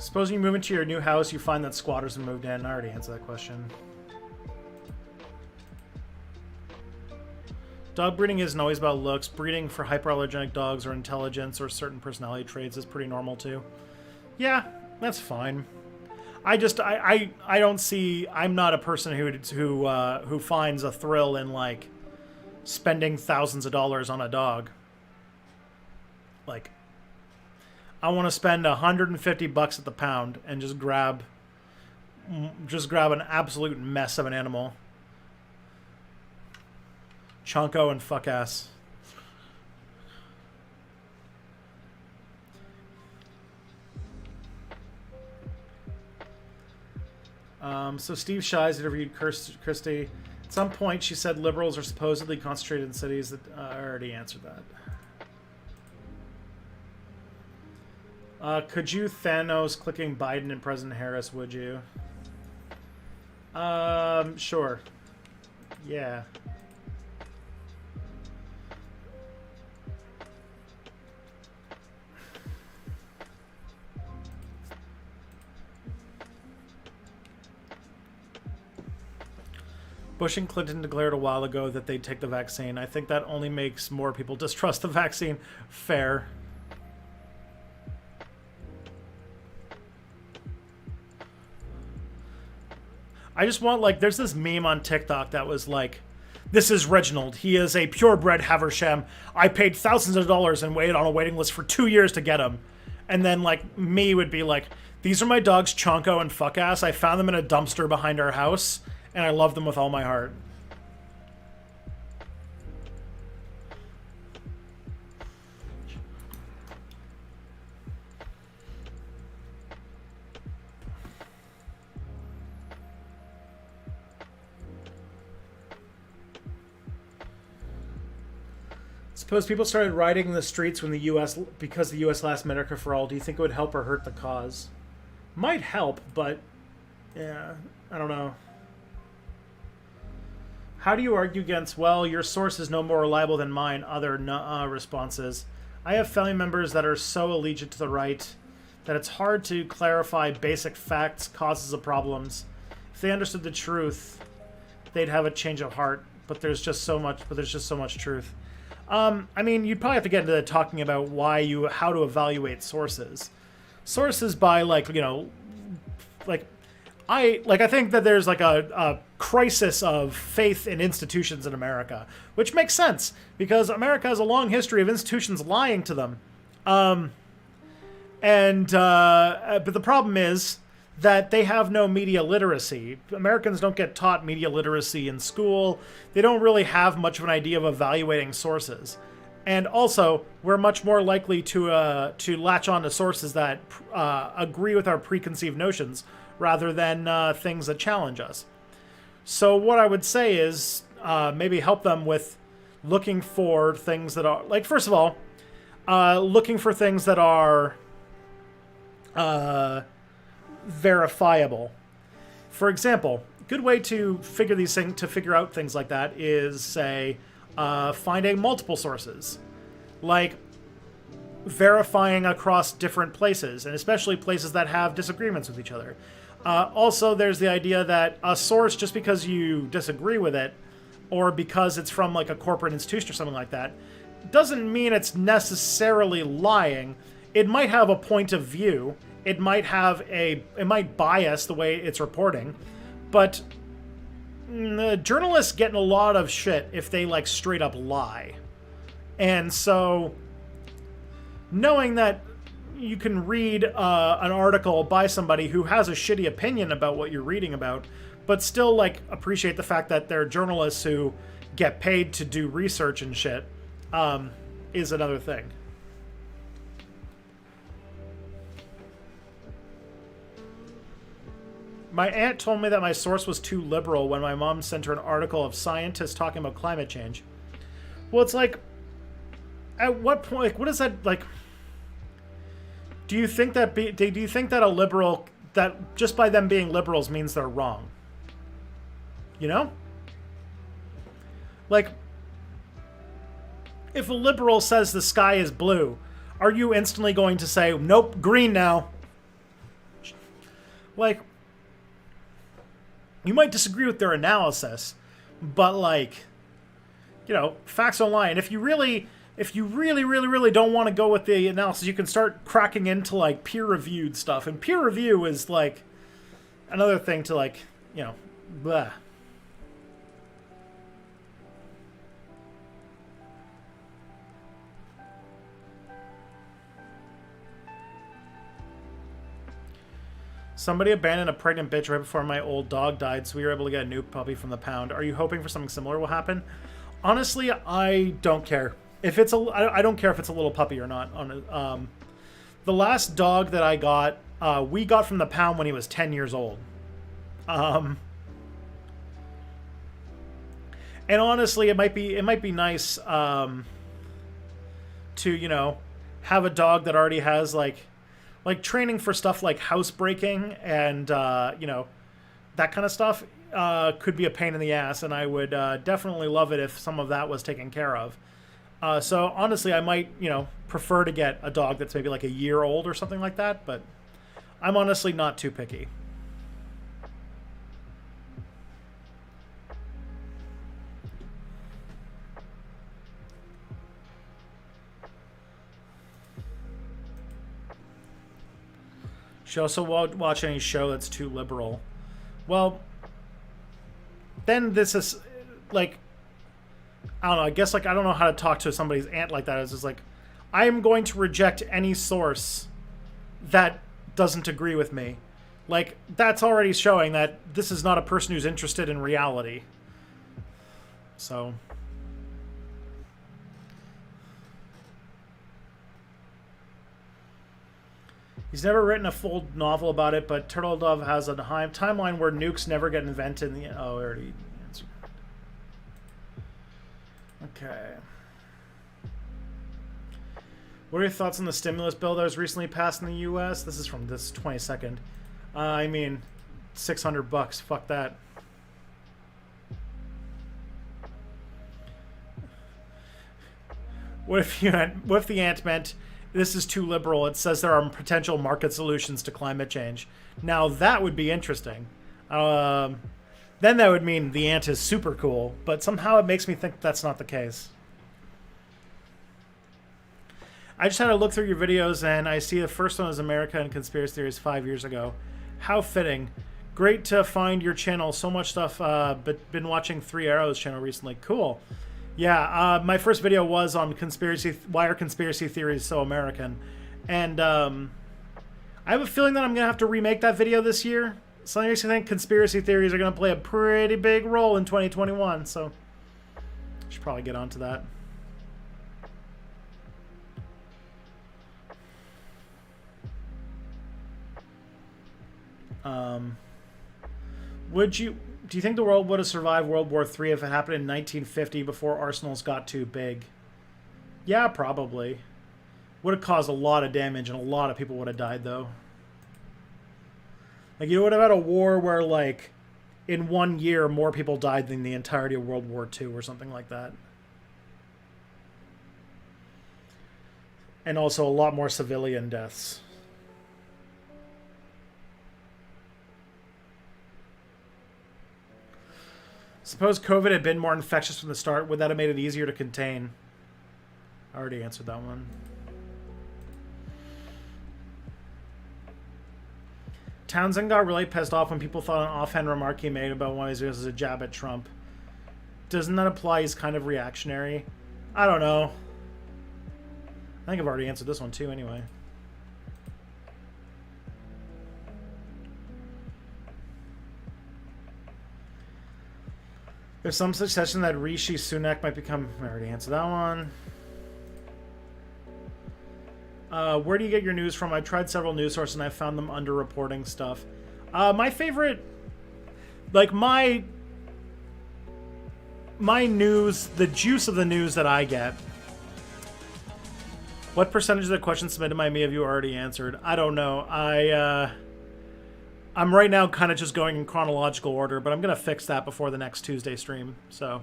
Supposing you move into your new house, you find that squatters have moved in. I already answered that question. Dog breeding isn't always about looks. Breeding for hyperallergenic dogs or intelligence or certain personality traits is pretty normal too. Yeah, that's fine. I don't see. I'm not a person who finds a thrill in like spending thousands of dollars on a dog. Like, I want to spend $150 at the pound and just grab an absolute mess of an animal. Chonko and fuck ass. So Steve Shies interviewed Christie. At some point, she said liberals are supposedly concentrated in cities. That I already answered that. Could you Thanos clicking Biden and President Harris? Would you? Sure. Yeah. Bush and Clinton declared a while ago that they'd take the vaccine. I think that only makes more people distrust the vaccine. Fair. I just want, like, there's this meme on TikTok that was like, this is Reginald. He is a purebred Haversham. I paid thousands of dollars and waited on a waiting list for 2 years to get him. And then, like, me would be like, these are my dogs, Chonko and Fuckass. I found them in a dumpster behind our house, and I love them with all my heart. Suppose people started rioting in the streets when the U.S. because the U.S. last Medicare for all. Do you think it would help or hurt the cause? Might help, but yeah, I don't know. How do you argue against, well, your source is no more reliable than mine, other responses? I have family members that are so allegiant to the right that it's hard to clarify basic facts, causes of problems. If they understood the truth, they'd have a change of heart, but there's just so much truth. I mean, you'd probably have to get into talking about how to evaluate sources. Sources by, like, you know, I think that there's like a crisis of faith in institutions in America, which makes sense because America has a long history of institutions lying to them. But the problem is that they have no media literacy. Americans don't get taught media literacy in school. They don't really have much of an idea of evaluating sources. And also, we're much more likely to latch on to sources that agree with our preconceived notions rather than things that challenge us. So what I would say is maybe help them with looking for things that are, like, first of all, looking for things that are verifiable. For example, a good way to figure out things like that is, say, finding multiple sources, like verifying across different places, and especially places that have disagreements with each other. Also, there's the idea that a source, just because you disagree with it, or because it's from like a corporate institution or something like that, doesn't mean it's necessarily lying. It might have a point of view. It might bias the way it's reporting, but journalists get in a lot of shit if they like straight up lie. And so knowing that, you can read an article by somebody who has a shitty opinion about what you're reading about, but still like appreciate the fact that they're journalists who get paid to do research and shit, is another thing. My aunt told me that my source was too liberal when my mom sent her an article of scientists talking about climate change. Well, it's like, at what point, like, what is that, like, do you think that a liberal, that just by them being liberals means they're wrong? You know? Like, if a liberal says the sky is blue, are you instantly going to say, nope, green now? Like, you might disagree with their analysis, but like, you know, facts don't lie. And if you really don't want to go with the analysis, you can start cracking into like peer-reviewed stuff. And peer review is like another thing to like, you know, blah. Somebody abandoned a pregnant bitch right before my old dog died, so we were able to get a new puppy from the pound. Are you hoping for something similar will happen? Honestly, I don't care. If it's I don't care if it's a little puppy or not. The last dog that I got, we got from the pound when he was 10 years old. And honestly, it might be nice to, you know, have a dog that already has like training for stuff like housebreaking and you know, that kind of stuff could be a pain in the ass, and I would definitely love it if some of that was taken care of. So honestly, I might, you know, prefer to get a dog that's maybe like a year old or something like that, but I'm honestly not too picky. She also won't watch any show that's too liberal. Well, then this is like, I don't know, I guess like I don't know how to talk to somebody's aunt like that. It's just like, I am going to reject any source that doesn't agree with me. Like, that's already showing that this is not a person who's interested in reality. So... He's never written a full novel about it, but Turtle Dove has a timeline where nukes never get invented. Oh, I already answered. Okay. What are your thoughts on the stimulus bill that was recently passed in the U.S.? This is from this 22nd. I mean, $600. Fuck that. What if the ant meant... This is too liberal. It says there are potential market solutions to climate change. Now, that would be interesting. Then that would mean the ant is super cool, but somehow it makes me think that's not the case. I just had to look through your videos, and I see the first one was America and Conspiracy Theories 5 years ago. How fitting. Great to find your channel. So much stuff, but been watching Three Arrows channel recently. Cool. Yeah, my first video was on why are conspiracy theories so American, and I have a feeling that I'm gonna have to remake that video this year. Something makes me think conspiracy theories are gonna play a pretty big role in 2021. So I should probably get onto that. Do you think the world would have survived World War III if it happened in 1950 before arsenals got too big? Yeah, probably. Would have caused a lot of damage and a lot of people would have died, though. Like, you would have had a war where, like, in 1 year, more people died than the entirety of World War II or something like that. And also a lot more civilian deaths. Suppose COVID had been more infectious from the start. Would that have made it easier to contain? I already answered that one. Townsend got really pissed off when people thought an offhand remark he made about one of his videos was a jab at Trump. Doesn't that imply he's kind of reactionary? I don't know. I think I've already answered this one too anyway. There's some suggestion that Rishi Sunak might become... I already answered that one. Where do you get your news from? I tried several news sources and I found them underreporting stuff. My favorite... Like, my news... The juice of the news that I get... What percentage of the questions submitted by me have you already answered? I don't know. I'm right now kind of just going in chronological order, but I'm going to fix that before the next Tuesday stream. So,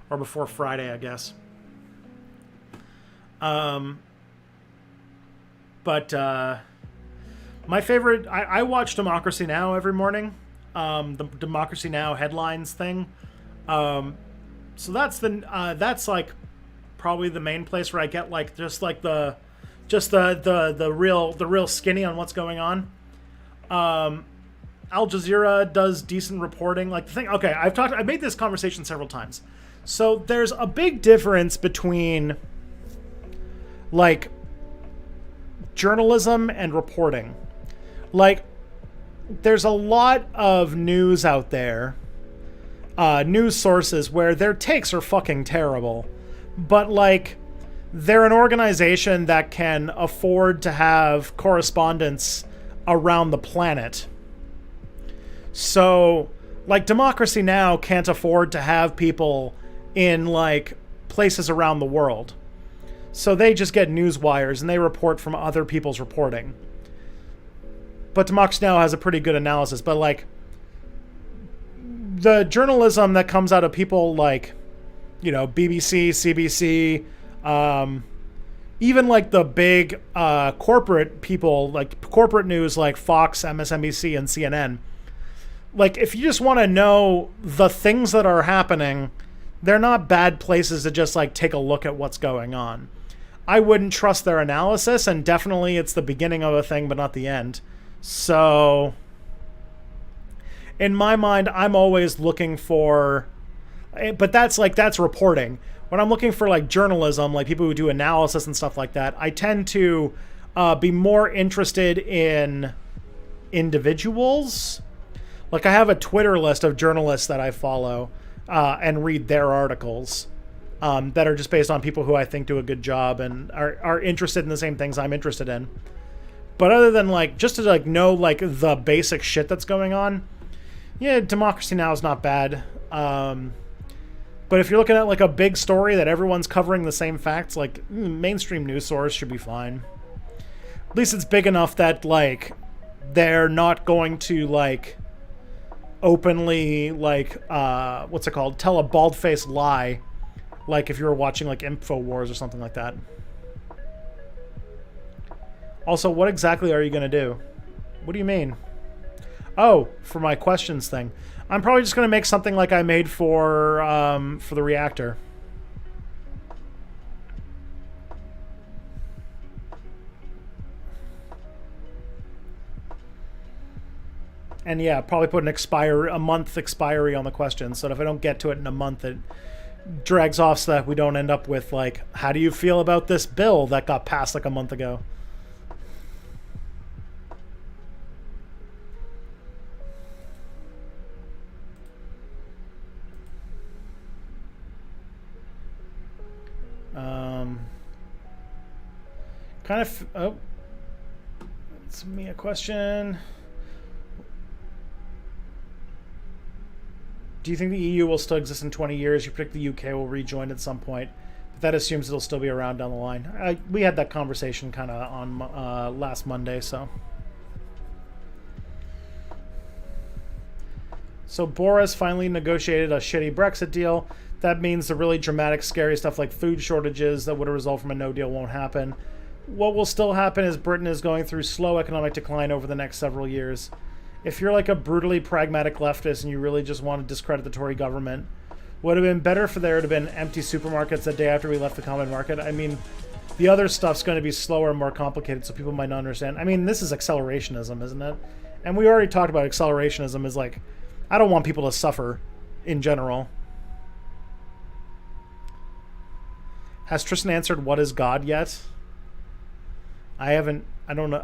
or before Friday, I guess. But my favorite, I watch Democracy Now! Every morning. The Democracy Now! Headlines thing. So that's like probably the main place where I get like the real skinny on what's going on. Al Jazeera does decent reporting. Like the thing, okay, I've made this conversation several times. So there's a big difference between like journalism and reporting. Like there's a lot of news out there, news sources where their takes are fucking terrible, but like they're an organization that can afford to have correspondents around the planet. So, like, Democracy Now! Can't afford to have people in, like, places around the world. So they just get news wires and they report from other people's reporting. But Democracy Now! Has a pretty good analysis. But, like, the journalism that comes out of people like, you know, BBC, CBC, even like the big corporate people, like corporate news like Fox, MSNBC, and CNN. Like, if you just want to know the things that are happening, they're not bad places to just like take a look at what's going on. I wouldn't trust their analysis, and definitely it's the beginning of a thing, but not the end. So, in my mind, I'm always looking for, but that's reporting. When I'm looking for like journalism, like people who do analysis and stuff like that, I tend to be more interested in individuals. Like I have a Twitter list of journalists that I follow and read their articles that are just based on people who I think do a good job and are interested in the same things I'm interested in. But other than like just to like know like the basic shit that's going on, yeah, Democracy Now! Is not bad. But if you're looking at like a big story that everyone's covering the same facts, like mainstream news source should be fine. At least it's big enough that like they're not going to like openly like what's it called? Tell a bald-faced lie, like if you were watching like InfoWars or something like that. Also, what exactly are you gonna do? What do you mean? Oh, for my questions thing. I'm probably just going to make something like I made for the reactor. And yeah, probably put a month expiry on the question, so that if I don't get to it in a month, it drags off so that we don't end up with like, how do you feel about this bill that got passed like a month ago? Kind of, oh, it's me a question. Do you think the EU will still exist in 20 years? You predict the UK will rejoin at some point, but that assumes it'll still be around down the line. We had that conversation kind of on last Monday, so. So Boris finally negotiated a shitty Brexit deal. That means the really dramatic, scary stuff like food shortages that would have resulted from a no deal won't happen. What will still happen is Britain is going through slow economic decline over the next several years. If you're like a brutally pragmatic leftist and you really just want to discredit the Tory government, would have been better for there to have been empty supermarkets the day after we left the common market. I mean, the other stuff's going to be slower and more complicated, so people might not understand. I mean, this is accelerationism, isn't it? And we already talked about accelerationism as like, I don't want people to suffer in general. Has Tristan answered what is God yet? I haven't. I don't know.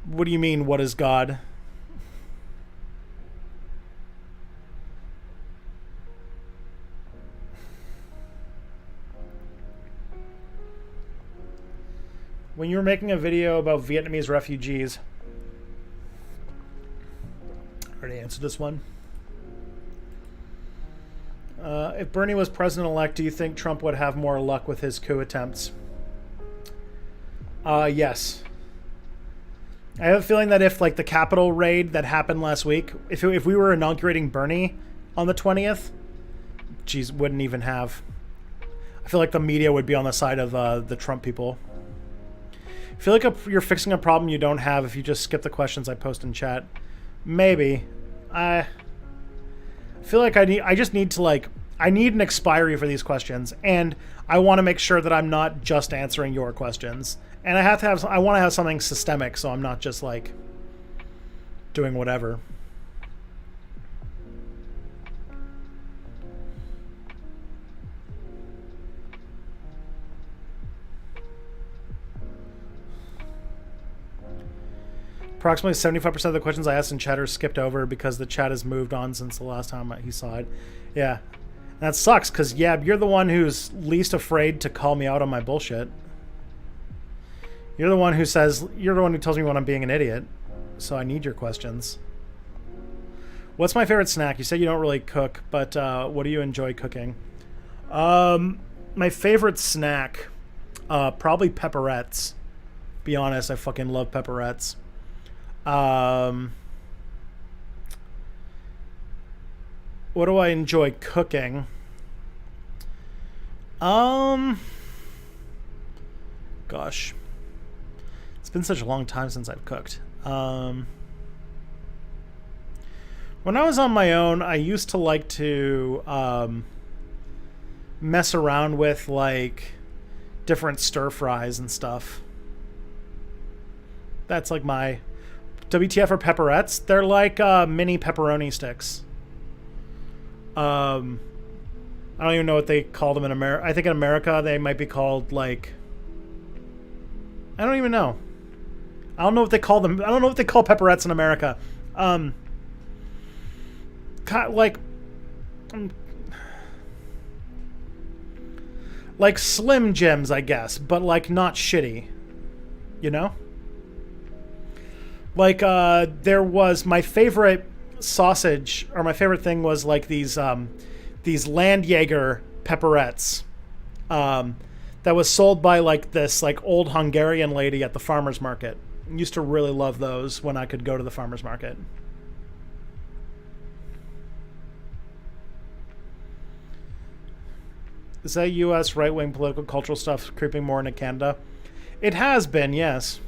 What do you mean, what is God? When you were making a video about Vietnamese refugees, I already answered this one. If Bernie was president-elect, do you think Trump would have more luck with his coup attempts? Yes. I have a feeling that if, like, the Capitol raid that happened last week, if we were inaugurating Bernie on the 20th, geez, wouldn't even have. I feel like the media would be on the side of the Trump people. I feel like you're fixing a problem you don't have if you just skip the questions I post in chat. Maybe. I feel like I just need to, like, I need an expiry for these questions, and I want to make sure that I'm not just answering your questions. And I want to have something systemic, so I'm not just, like, doing whatever. Approximately 75% of the questions I asked in chat are skipped over because the chat has moved on since the last time he saw it. Yeah. And that sucks, because, yeah, you're the one who's least afraid to call me out on my bullshit. You're the one who tells me when I'm being an idiot. So I need your questions. What's my favorite snack? You said you don't really cook, but what do you enjoy cooking? My favorite snack, probably pepperettes. Be honest, I fucking love pepperettes. What do I enjoy cooking? Gosh. It's been such a long time since I've cooked. When I was on my own, I used to like to mess around with, like, different stir fries and stuff. That's like my WTF or pepperettes. They're like mini pepperoni sticks. I don't even know what they call them in America. I think in America they might be called, like, I don't even know. I don't know what they call them. I don't know what they call pepperettes in America. Like Slim Jims, I guess, but, like, not shitty. You know? Like, there was my favorite sausage, or my favorite thing was, like, these Landjaeger pepperettes that was sold by, like, this, like, old Hungarian lady at the farmer's market. I used to really love those when I could go to the farmer's market. Is that U.S. right-wing political cultural stuff creeping more into Canada? It has been, yes.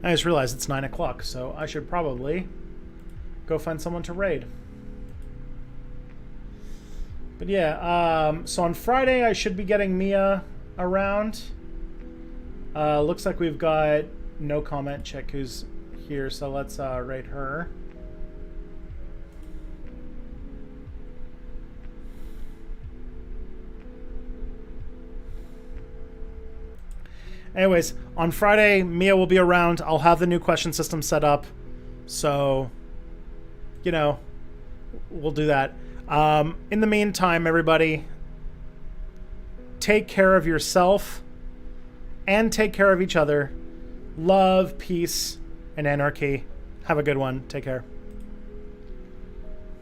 I just realized it's 9 o'clock, so I should probably go find someone to raid. But yeah, so on Friday I should be getting Mia around. Looks like we've got no comment check who's here, so let's raid her. Anyways, on Friday, Mia will be around. I'll have the new question system set up. So, you know, we'll do that. In the meantime, everybody, take care of yourself and take care of each other. Love, peace, and anarchy. Have a good one. Take care.